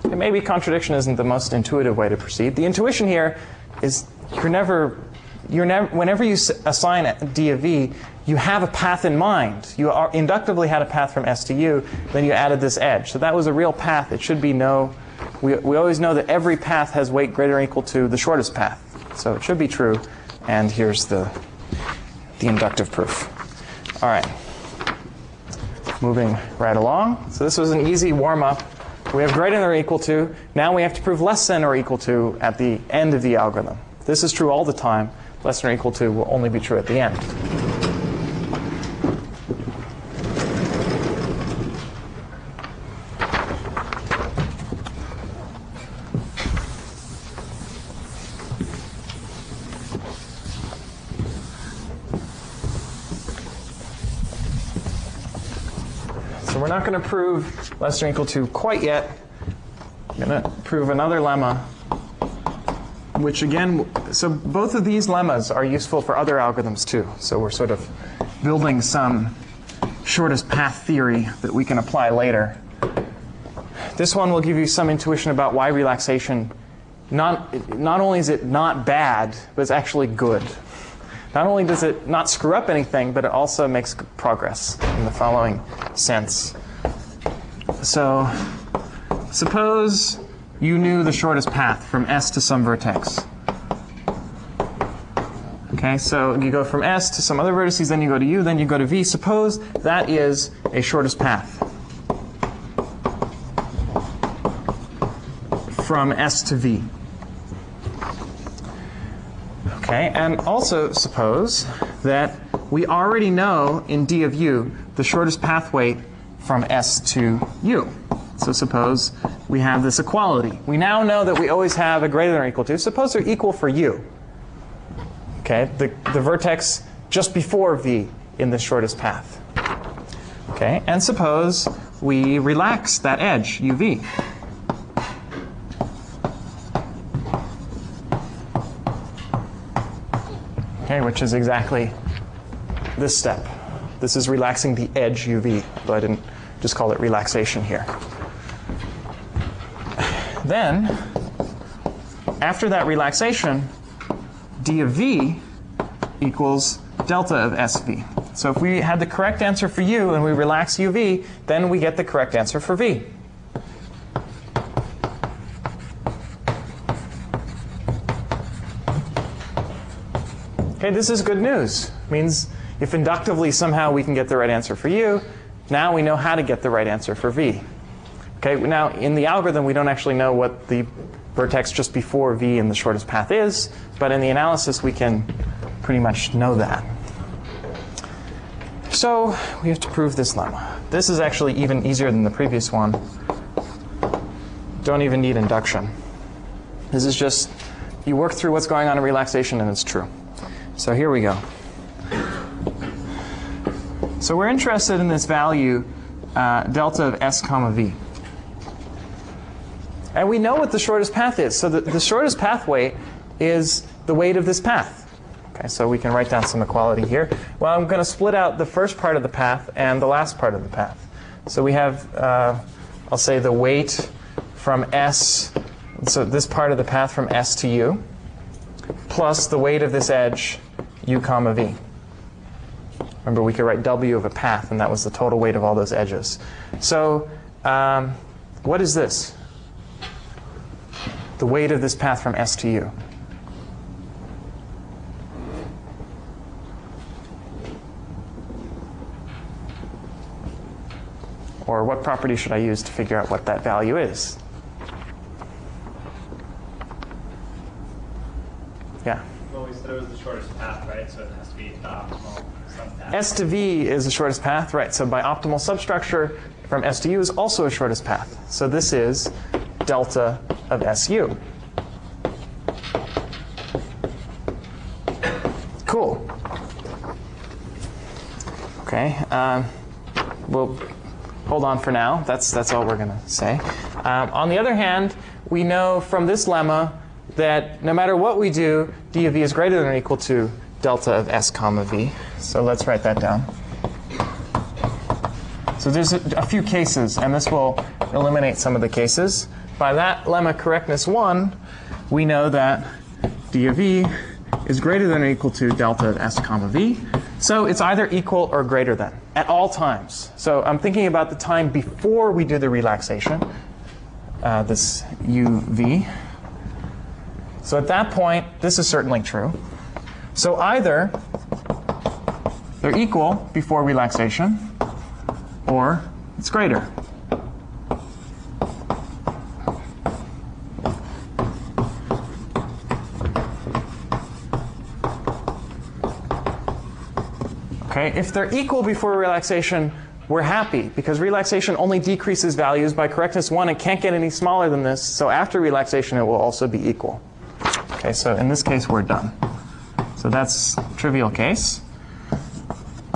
And maybe contradiction isn't the most intuitive way to proceed. The intuition here is whenever you assign d of v, you have a path in mind. You inductively had a path from s to u, then you added this edge. So that was a real path. It should be we always know that every path has weight greater than or equal to the shortest path. So it should be true. And here's the inductive proof. All right. Moving right along. So this was an easy warm-up. We have greater than or equal to. Now we have to prove less than or equal to at the end of the algorithm. This is true all the time. Less than or equal to will only be true at the end. So we're not going to prove less than or equal to quite yet. I'm going to prove another lemma, which again, so both of these lemmas are useful for other algorithms too. So we're sort of building some shortest path theory that we can apply later. This one will give you some intuition about why relaxation, not only is it not bad, but it's actually good. Not only does it not screw up anything, but it also makes progress in the following sense. So suppose you knew the shortest path from S to some vertex. Okay, so you go from S to some other vertices, then you go to U, then you go to V. Suppose that is a shortest path from S to V. Okay, and also suppose that we already know in D of U the shortest path weight from S to U. So suppose we have this equality. We now know that we always have a greater than or equal to. Suppose they're equal for U. Okay, the vertex just before V in the shortest path. Okay, and suppose we relax that edge, UV. Okay, which is exactly this step. This is relaxing the edge UV, though I didn't just call it relaxation here. Then after that relaxation, d of v equals delta of SV. So if we had the correct answer for u and we relax uv, then we get the correct answer for v. Okay, this is good news. It means if inductively somehow we can get the right answer for u, now we know how to get the right answer for v. Okay, now in the algorithm we don't actually know what the vertex just before v in the shortest path is, but in the analysis we can pretty much know that. So we have to prove this lemma. This is actually even easier than the previous one. Don't even need induction. This is just, you work through what's going on in relaxation and it's true. So here we go. So we're interested in this value, delta of s comma v. And we know what the shortest path is. So the shortest path weight is the weight of this path. Okay, so we can write down some equality here. Well, I'm going to split out the first part of the path and the last part of the path. So we have, I'll say, the weight from s, so this part of the path from s to u, plus the weight of this edge, u comma v. Remember, we could write w of a path, and that was the total weight of all those edges. So what is this? The weight of this path from s to u. Or what property should I use to figure out what that value is? Yeah? Well, we said it was the shortest path, right? So it has to be the optimal subpath. S to V is the shortest path, right? So by optimal substructure, from S to U is also a shortest path. So this is delta of SU. Cool. Okay. We'll hold on for now. That's all we're going to say. On the other hand, we know from this lemma that no matter what we do, d of v is greater than or equal to delta of s comma v. So let's write that down. So there's a few cases, and this will eliminate some of the cases. By that lemma correctness 1, we know that d of v is greater than or equal to delta of s comma v. So it's either equal or greater than at all times. So I'm thinking about the time before we do the relaxation, this uv. So at that point, this is certainly true. So either they're equal before relaxation, or it's greater. Okay, if they're equal before relaxation, we're happy, because relaxation only decreases values by correctness 1. It can't get any smaller than this, so after relaxation, it will also be equal. Okay, so in this case, we're done. So that's a trivial case.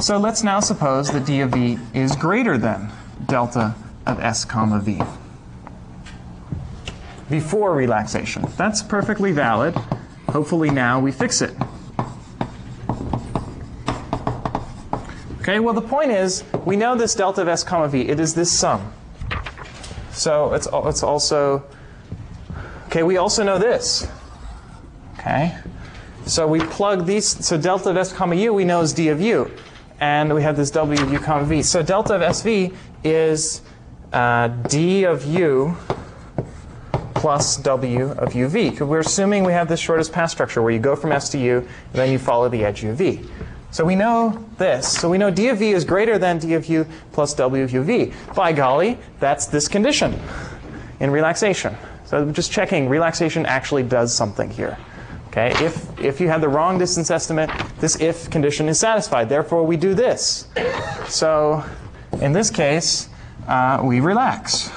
So let's now suppose that d of v is greater than delta of s comma v before relaxation. That's perfectly valid. Hopefully now we fix it. Okay, well the point is, we know this delta of s comma v. It is this sum. So it's also, okay, we also know this. Okay, so we plug these, so delta of s comma u we know is d of u. And we have this w of u comma v. So delta of sv is d of u plus w of uv. Because we're assuming we have this shortest path structure where you go from s to u, and then you follow the edge uv. So we know this. So we know d of v is greater than d of u plus w of uv. By golly, that's this condition in relaxation. So just checking, relaxation actually does something here. Okay, if you had the wrong distance estimate, this if condition is satisfied. Therefore, we do this. So in this case, we relax.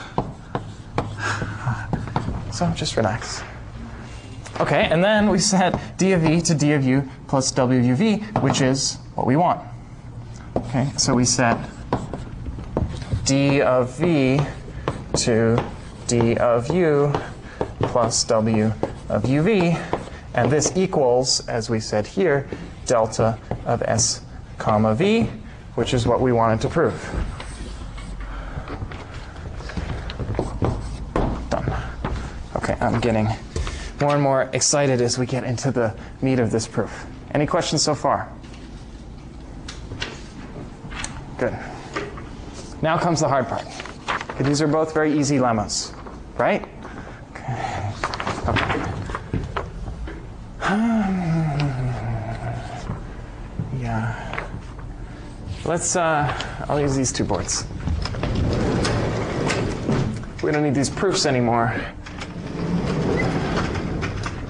So just relax. Okay, and then we set d of v to d of u plus w of uv, which is what we want. Okay, so we set d of v to d of u plus w of uv. And this equals, as we said here, delta of s comma v, which is what we wanted to prove. Done. Okay, I'm getting more and more excited as we get into the meat of this proof. Any questions so far? Good. Now comes the hard part. Okay, these are both very easy lemmas, right? Okay. Yeah. Let's, I'll use these two boards. We don't need these proofs anymore.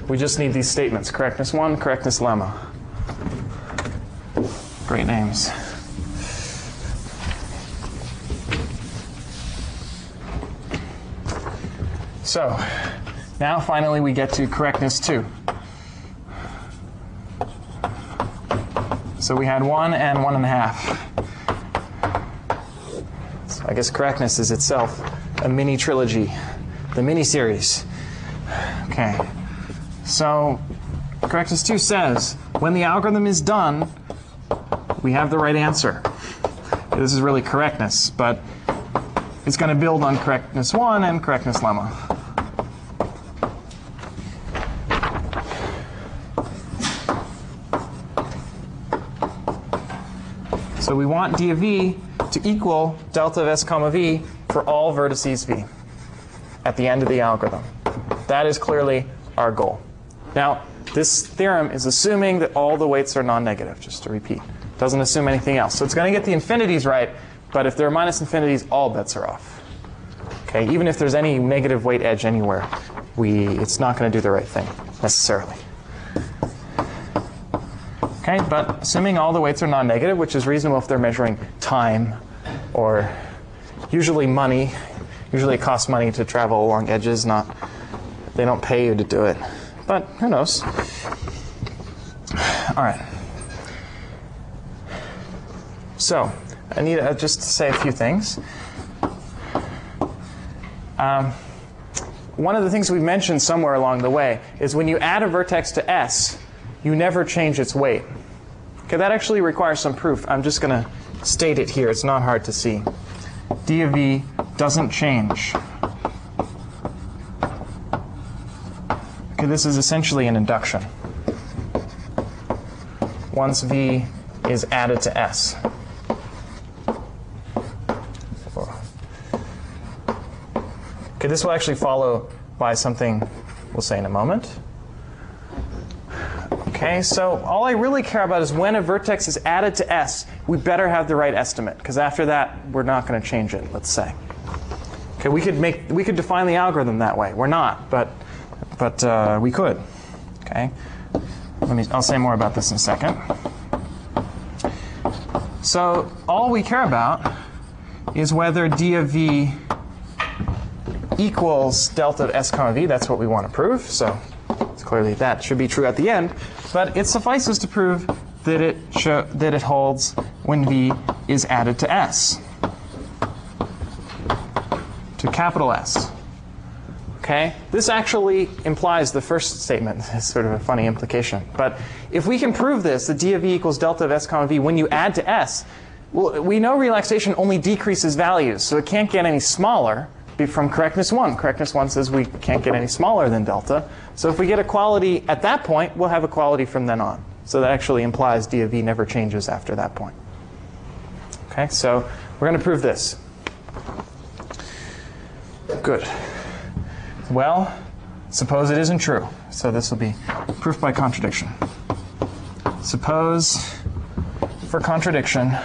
We just need these statements. Correctness 1, correctness lemma. Great names. So, now finally we get to correctness 2. So we had 1 and 1.5. So I guess correctness is itself a mini trilogy, the mini series. Okay. So correctness 2 says when the algorithm is done, we have the right answer. This is really correctness, but it's going to build on correctness 1 and correctness lemma. So we want d of v to equal delta of s comma v for all vertices v at the end of the algorithm. That is clearly our goal. Now, this theorem is assuming that all the weights are non-negative, just to repeat. It doesn't assume anything else. So it's going to get the infinities right, but if there are minus infinities, all bets are off. Okay, even if there's any negative weight edge anywhere, it's not going to do the right thing, necessarily. Okay, but assuming all the weights are non-negative, which is reasonable if they're measuring time or usually money. Usually it costs money to travel along edges, they don't pay you to do it. But who knows? All right. So I need just to say a few things. One of the things we mentioned somewhere along the way is when you add a vertex to S, you never change its weight. Okay, that actually requires some proof. I'm just going to state it here. It's not hard to see. D of v doesn't change. Okay, this is essentially an induction. Once v is added to S. Okay, this will actually follow by something we'll say in a moment. Okay, so all I really care about is when a vertex is added to S, we better have the right estimate, because after that, we're not going to change it, let's say. Okay, we could define the algorithm that way. We're not, but we could. Okay, I'll say more about this in a second. So all we care about is whether d of v equals delta of s comma v. That's what we want to prove. So it's clearly that should be true at the end. But it suffices to prove that it holds when v is added to s, to capital S. Okay? This actually implies the first statement. It's sort of a funny implication. But if we can prove this, that d of v equals delta of s comma v when you add to s, well, we know relaxation only decreases values, so it can't get any smaller from correctness 1. Correctness 1 says we can't get any smaller than delta. So if we get equality at that point, we'll have equality from then on. So that actually implies d of v never changes after that point. Okay, so we're going to prove this. Good. Well, suppose it isn't true. So this will be proof by contradiction. Suppose for contradiction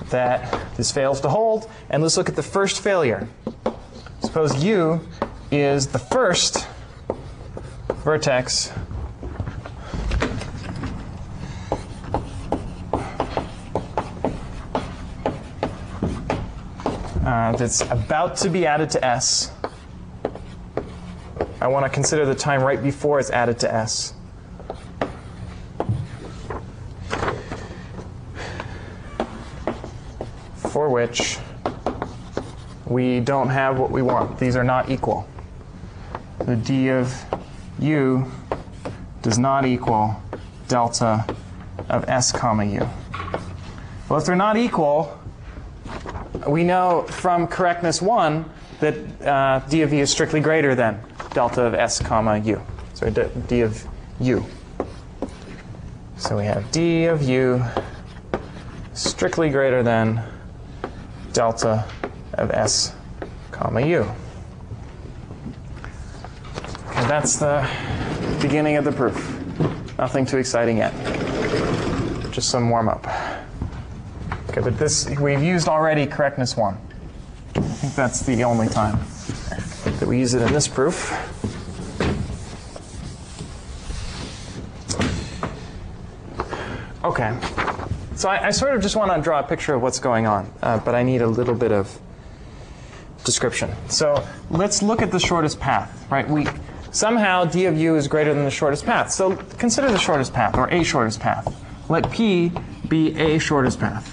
that this fails to hold. And let's look at the first failure. Suppose U is the first vertex that's about to be added to S. I want to consider the time right before it's added to S. For which we don't have what we want. These are not equal. The d of u does not equal delta of s comma u. Well, if they're not equal, we know from correctness 1 that d of u is strictly greater than delta of s comma u. So d of u. So we have d of u strictly greater than delta of s comma u. Okay, that's the beginning of the proof. Nothing too exciting yet. Just some warm-up. Okay, but this, we've used already correctness 1. I think that's the only time that we use it in this proof. Okay, so I sort of just want to draw a picture of what's going on, but I need a little bit of description. So let's look at the shortest path, right? Somehow d of u is greater than the shortest path. So consider the shortest path, or a shortest path. Let p be a shortest path.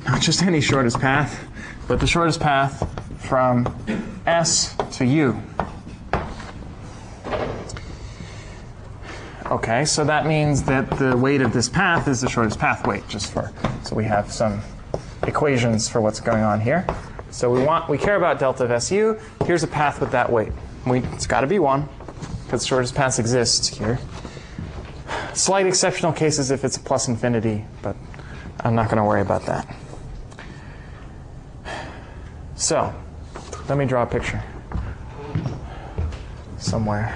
Not just any shortest path, but the shortest path from S to U. Okay, so that means that the weight of this path is the shortest path weight, so we have some equations for what's going on here. So we care about delta of SU. Here's a path with that weight. It's got to be 1, because shortest paths exist here. Slight exceptional cases if it's a plus infinity, but I'm not going to worry about that. So let me draw a picture somewhere.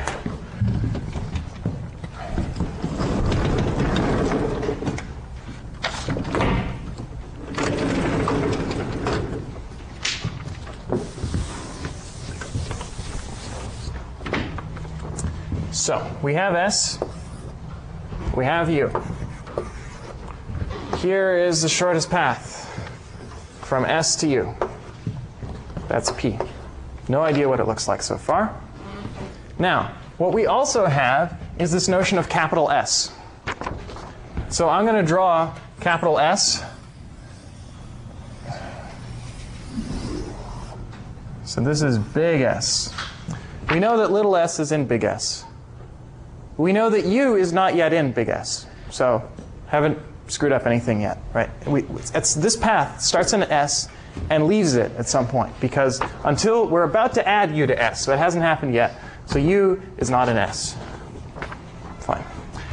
So we have S, we have U. Here is the shortest path from S to U. That's P. No idea what it looks like so far. Now, what we also have is this notion of capital S. So I'm going to draw capital S. So this is big S. We know that little s is in big S. We know that U is not yet in big S. So haven't screwed up anything yet, right? This path starts in S and leaves it at some point, because until we're about to add U to S, so it hasn't happened yet. So U is not in S. Fine.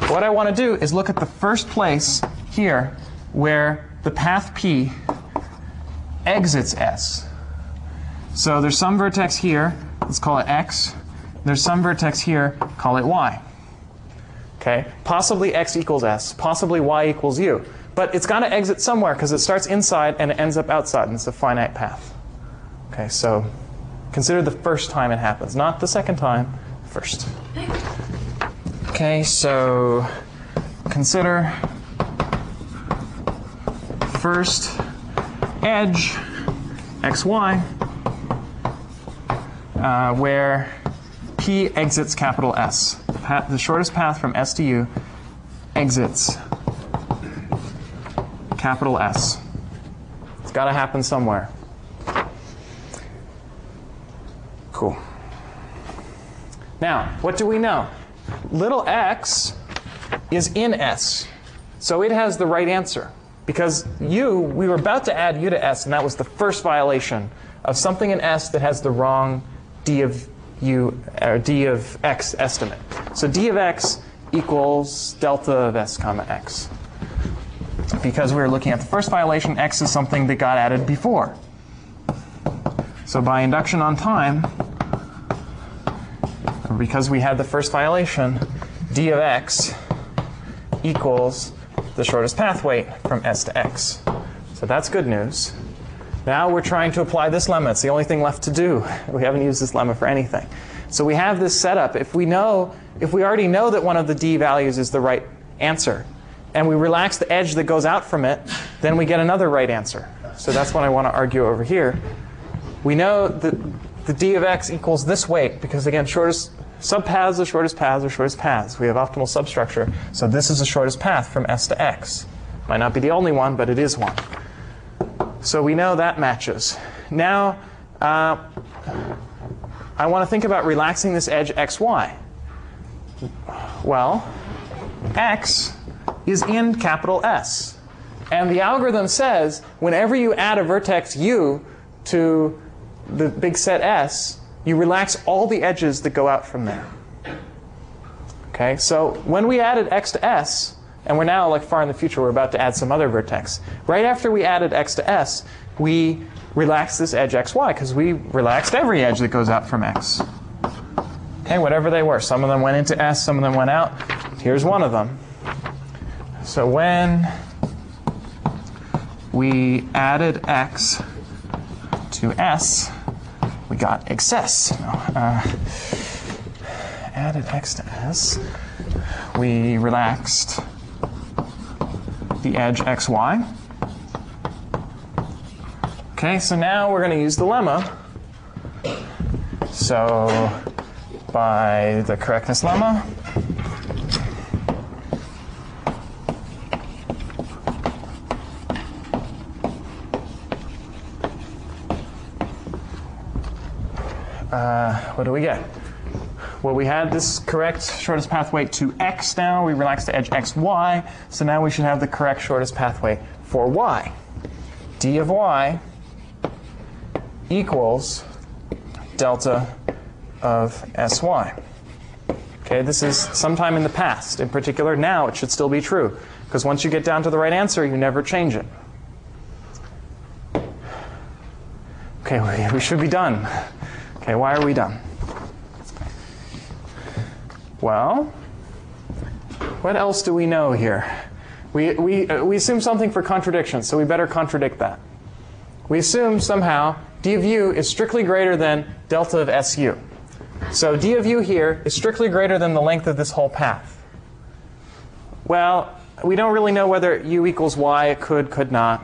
What I want to do is look at the first place here where the path P exits S. So there's some vertex here, let's call it X. There's some vertex here, call it Y. Okay? Possibly X equals S, possibly Y equals U. But it's got to exit somewhere, because it starts inside and it ends up outside, and it's a finite path. Okay, so consider the first time it happens, not the second time, first. Okay, so consider first edge, XY, where P exits capital S. The shortest path from S to U exits capital S. It's got to happen somewhere. Cool. Now, what do we know? Little x is in S. So it has the right answer. Because U, we were about to add U to S, and that was the first violation of something in S that has the wrong D of U, or D of X estimate. So D of X equals delta of S comma X. Because we were looking at the first violation, X is something that got added before. So by induction on time, or because we had the first violation, D of X equals the shortest path weight from S to X. So that's good news. Now we're trying to apply this lemma. It's the only thing left to do. We haven't used this lemma for anything. So we have this setup. If we already know that one of the D values is the right answer, and we relax the edge that goes out from it, then we get another right answer. So that's what I want to argue over here. We know that the D of X equals this weight, because again, shortest subpaths are shortest paths are shortest paths. We have optimal substructure. So this is the shortest path from S to X. Might not be the only one, but it is one. So we know that matches. Now, I want to think about relaxing this edge XY. Well, X is in capital S. And the algorithm says whenever you add a vertex u to the big set S, you relax all the edges that go out from there. Okay, so when we added x to S, and we're now like far in the future, we're about to add some other vertex. Right after we added x to S, we relaxed this edge xy because we relaxed every edge that goes out from x. Okay, whatever they were. Some of them went into S, some of them went out. Here's one of them. So when we added x to S, we got excess. Added x to S, we relaxed the edge xy. Okay, so now we're going to use the lemma. So by the correctness lemma, what do we get? Well, we had this correct shortest pathway to x now. We relaxed the edge xy. So now we should have the correct shortest pathway for y. d of y equals delta of sy. Okay, this is sometime in the past. In particular, now it should still be true. Because once you get down to the right answer, you never change it. Okay, we should be done. Okay, why are we done? Well, what else do we know here? We assume something for contradiction, so we better contradict that. We assume somehow d of u is strictly greater than delta of su. So d of u here is strictly greater than the length of this whole path. Well, we don't really know whether u equals y. It could not.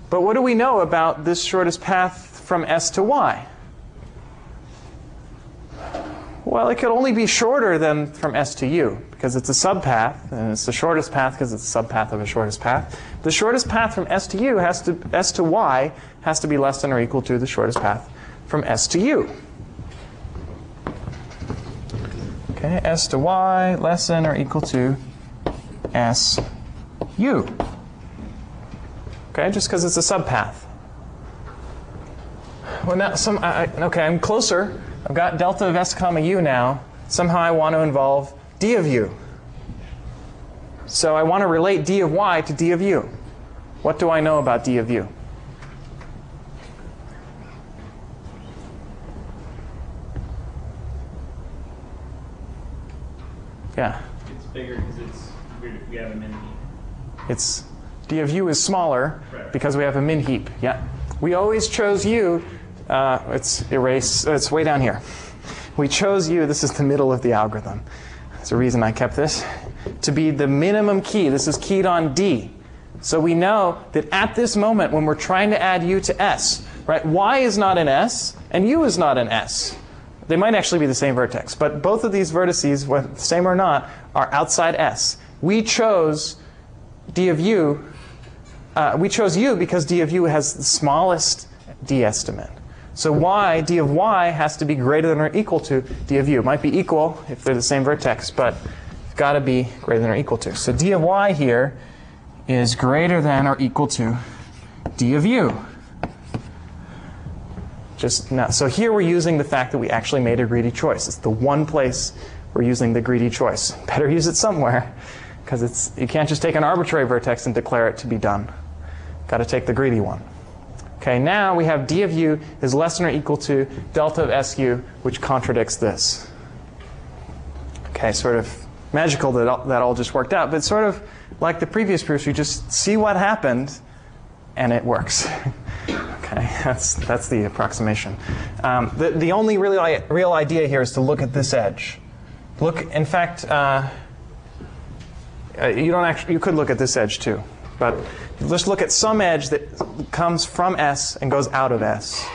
But what do we know about this shortest path from S to y? Well, it could only be shorter than from S to u, because it's a subpath, and it's the shortest path because it's a subpath of a shortest path. The shortest path from S to u S to y has to be less than or equal to the shortest path from S to u. Okay, S to y less than or equal to S u. Okay, just because it's a subpath. Well, now okay, I'm closer. I've got delta of s comma u now. Somehow I want to involve d of u. So I want to relate d of y to d of u. What do I know about d of u? Yeah. It's bigger because we have a min heap. It's d of u is smaller Right. because we have a min heap. Yeah. We always chose u. It's way down here. We chose u, this is the middle of the algorithm. There's a reason I kept this, to be the minimum key. This is keyed on d. So we know that at this moment when we're trying to add u to S, right, y is not in S and u is not in S. They might actually be the same vertex, but both of these vertices, whether same or not, are outside S. We chose d of u. We chose u because d of u has the smallest d estimate. So y, d of y, has to be greater than or equal to d of u. It might be equal if they're the same vertex, but it's got to be greater than or equal to. So d of y here is greater than or equal to d of u. Just now, so here we're using the fact that we actually made a greedy choice. It's the one place we're using the greedy choice. Better use it somewhere, because you can't just take an arbitrary vertex and declare it to be done. Got to take the greedy one. Okay, now we have d of u is less than or equal to delta of su, which contradicts this. Okay, sort of magical that all just worked out, but sort of like the previous proofs, you just see what happened, and it works. Okay, that's the approximation. The only real idea here is to look at this edge. Look, in fact, you could look at this edge too, but let's look at some edge that comes from S and goes out of S,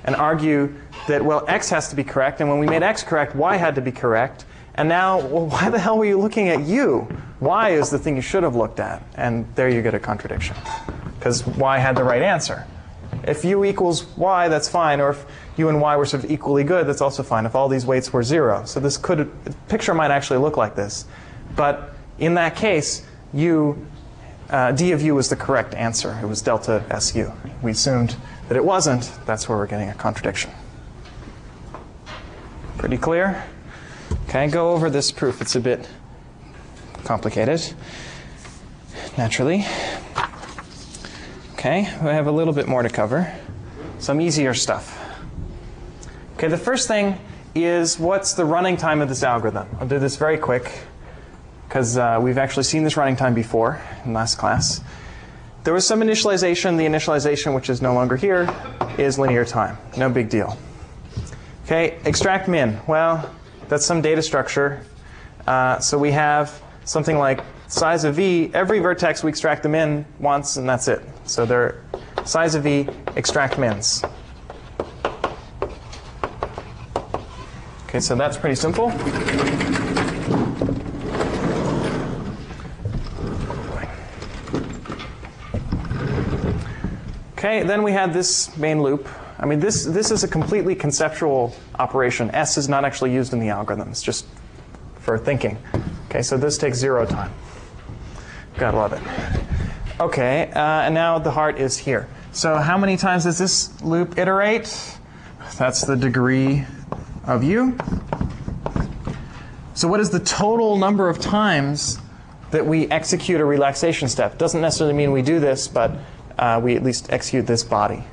and argue that, well, x has to be correct, and when we made x correct, y had to be correct. And now, well, why the hell were you looking at u? Y is the thing you should have looked at, and there you get a contradiction, because y had the right answer. If u equals y, that's fine, or if u and y were sort of equally good, that's also fine, if all these weights were 0. So this picture might actually look like this. But In that case, D of u was the correct answer. It was delta SU. We assumed that it wasn't. That's where we're getting a contradiction. Pretty clear? Okay, go over this proof. It's a bit complicated, naturally. Okay, we have a little bit more to cover. Some easier stuff. Okay, the first thing is what's the running time of this algorithm? I'll do this very quick because we've actually seen this running time before in last class. There was some initialization. The initialization, which is no longer here, is linear time. No big deal. Okay, extract min. Well, that's some data structure. So we have something like size of v. Every vertex we extract the min once, and that's it. So they're size of v, extract mins. Okay, so that's pretty simple. Okay, then we had this main loop. I mean, this is a completely conceptual operation. S is not actually used in the algorithm. It's just for thinking. Okay, so this takes 0 time. Gotta love it. Okay, and now the heart is here. So how many times does this loop iterate? That's the degree of u. So what is the total number of times that we execute a relaxation step? Doesn't necessarily mean we do this, but we at least execute this body.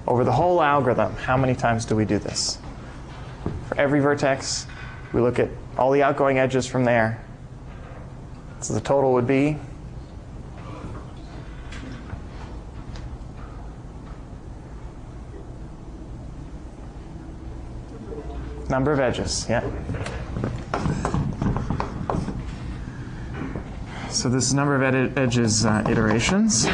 Over the whole algorithm, how many times do we do this? For every vertex, we look at all the outgoing edges from there. So the total would be number of edges, yeah. So this is number of edges iterations.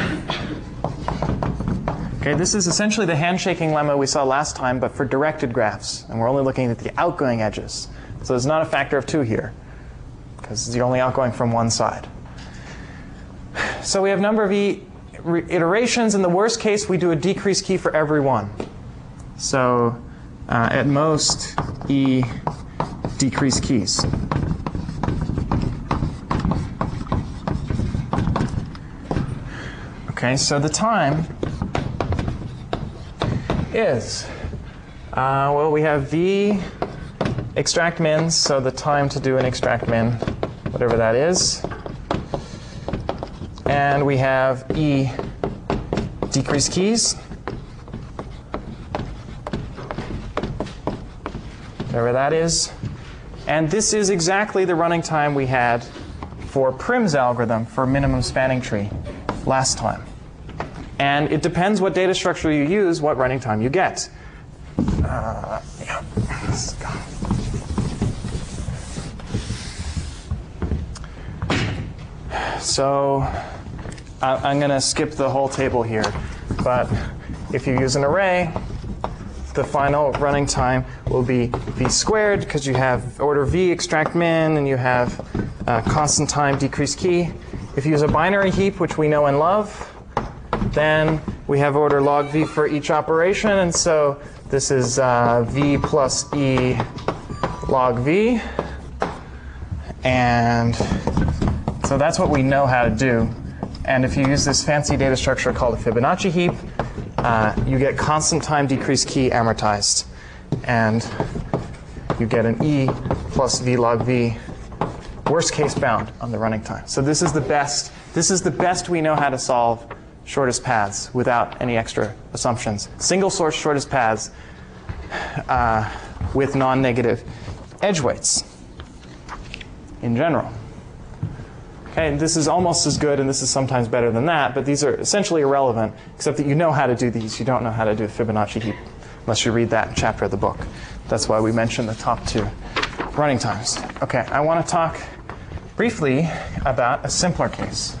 Okay, this is essentially the handshaking lemma we saw last time, but for directed graphs. And we're only looking at the outgoing edges. So there's not a factor of 2 here, because you're only outgoing from one side. So we have number of iterations. In the worst case, we do a decrease key for every one. So at most, E decrease keys. Okay, so the time is, well, we have V extract min, so the time to do an extract min, whatever that is. And we have E decrease keys, whatever that is. And this is exactly the running time we had for Prim's algorithm for minimum spanning tree last time. And it depends what data structure you use, what running time you get. Yeah. So I'm going to skip the whole table here. But if you use an array, the final running time will be v squared, because you have order v extract min, and you have constant time decrease key. If you use a binary heap, which we know and love, then we have order log v for each operation. And so this is v plus e log v. And so that's what we know how to do. And if you use this fancy data structure called a Fibonacci heap, you get constant time decrease key amortized. And you get an e plus v log v, worst case bound on the running time. So this is the best. This is the best we know how to solve shortest paths without any extra assumptions. Single source shortest paths with non-negative edge weights in general. Okay, and this is almost as good, and this is sometimes better than that, but these are essentially irrelevant, except that you know how to do these. You don't know how to do a Fibonacci heap unless you read that chapter of the book. That's why we mentioned the top 2 running times. Okay, I want to talk briefly about a simpler case,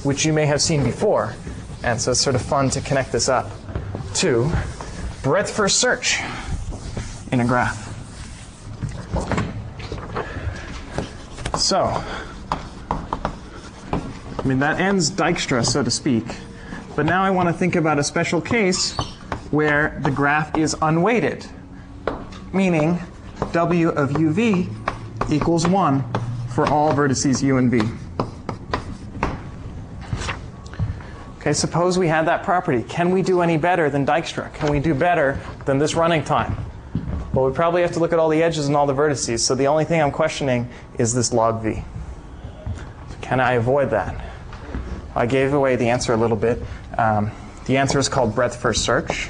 which you may have seen before. And so it's sort of fun to connect this up to breadth first search in a graph. So, I mean, that ends Dijkstra, so to speak. But now I want to think about a special case where the graph is unweighted, meaning W of uv equals 1 for all vertices u and v. Okay, suppose we had that property. Can we do any better than Dijkstra? Can we do better than this running time? Well, we probably have to look at all the edges and all the vertices, so the only thing I'm questioning is this log v. Can I avoid that? I gave away the answer a little bit. The answer is called breadth first search,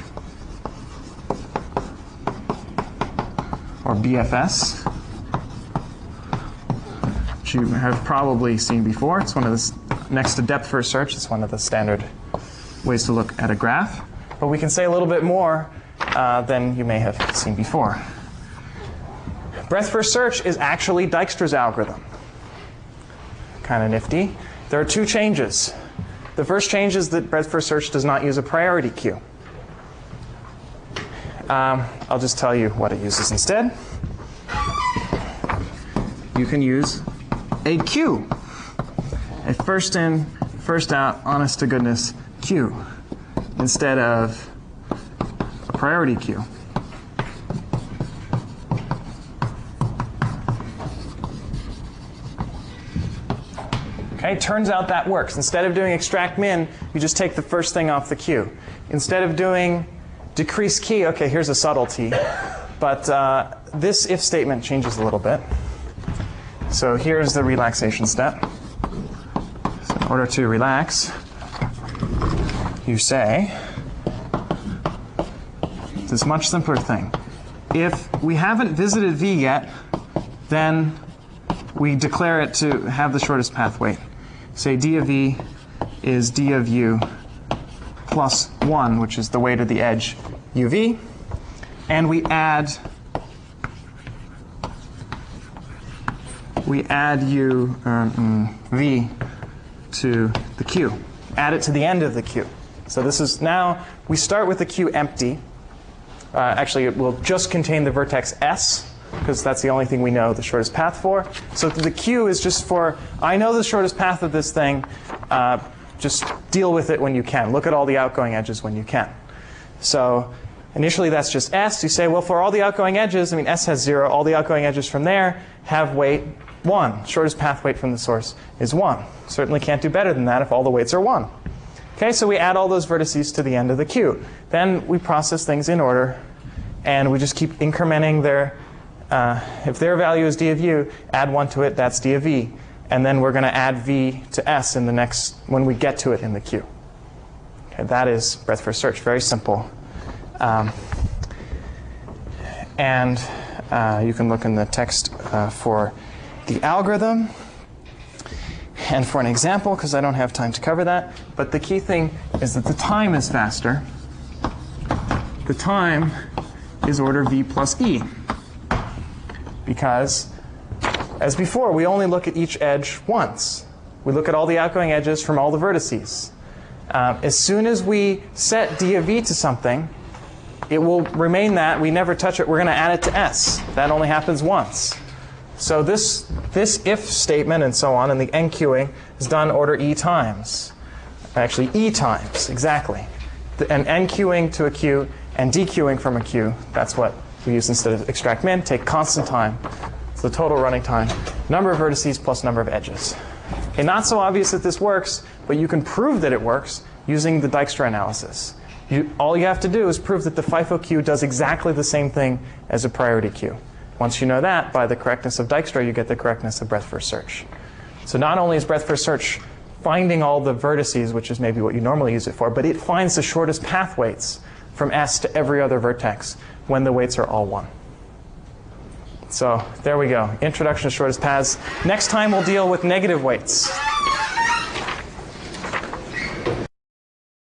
or BFS, which you have probably seen before. It's one of the, next to depth first search, it's one of the standard ways to look at a graph. But we can say a little bit more than you may have seen before. Breadth first search is actually Dijkstra's algorithm. Kind of nifty. There are two changes. The first change is that breadth first search does not use a priority queue. I'll just tell you what it uses instead. You can use a queue, a first in, first out, honest to goodness queue, instead of a priority queue. Okay, turns out that works. Instead of doing extract min, you just take the first thing off the queue. Instead of doing decrease key, okay, here's a subtlety, but this if statement changes a little bit. So here's the relaxation step. So in order to relax, you say this much simpler thing. If we haven't visited v yet, then we declare it to have the shortest path weight. Say d of v is d of u plus 1, which is the weight of the edge uv, and we add u v to the queue. Add it to the end of the queue. So this is now we start with the queue empty. Actually, it will just contain the vertex s, because that's the only thing we know the shortest path for. So the queue is just for, I know the shortest path of this thing, just deal with it when you can. Look at all the outgoing edges when you can. So initially that's just s. You say, well, for all the outgoing edges, I mean, s has 0. All the outgoing edges from there have weight 1. Shortest path weight from the source is 1. Certainly can't do better than that if all the weights are 1. Okay, so we add all those vertices to the end of the queue. Then we process things in order, and we just keep incrementing their, if their value is d of u, add 1 to it, that's d of v. And then we're going to add v to s in the next, when we get to it in the queue. Okay, that is breadth first search, very simple. And you can look in the text for the algorithm and for an example, because I don't have time to cover that. But the key thing is that the time is faster. The time is order v plus e. Because, as before, we only look at each edge once. We look at all the outgoing edges from all the vertices. As soon as we set d of v to something, it will remain that. We never touch it. We're going to add it to s. That only happens once. So this if statement and so on, and the enqueuing is done order e times. Actually, e times, exactly. And enqueuing to a queue and dequeuing from a queue, that's what we use instead of extract min. Take constant time. It's the total running time. Number of vertices plus number of edges. Okay, not so obvious that this works, but you can prove that it works using the Dijkstra analysis. All you have to do is prove that the FIFO queue does exactly the same thing as a priority queue. Once you know that, by the correctness of Dijkstra, you get the correctness of breadth first search. So not only is breadth first search finding all the vertices, which is maybe what you normally use it for, but it finds the shortest path weights from S to every other vertex when the weights are all 1. So there we go. Introduction to shortest paths. Next time we'll deal with negative weights.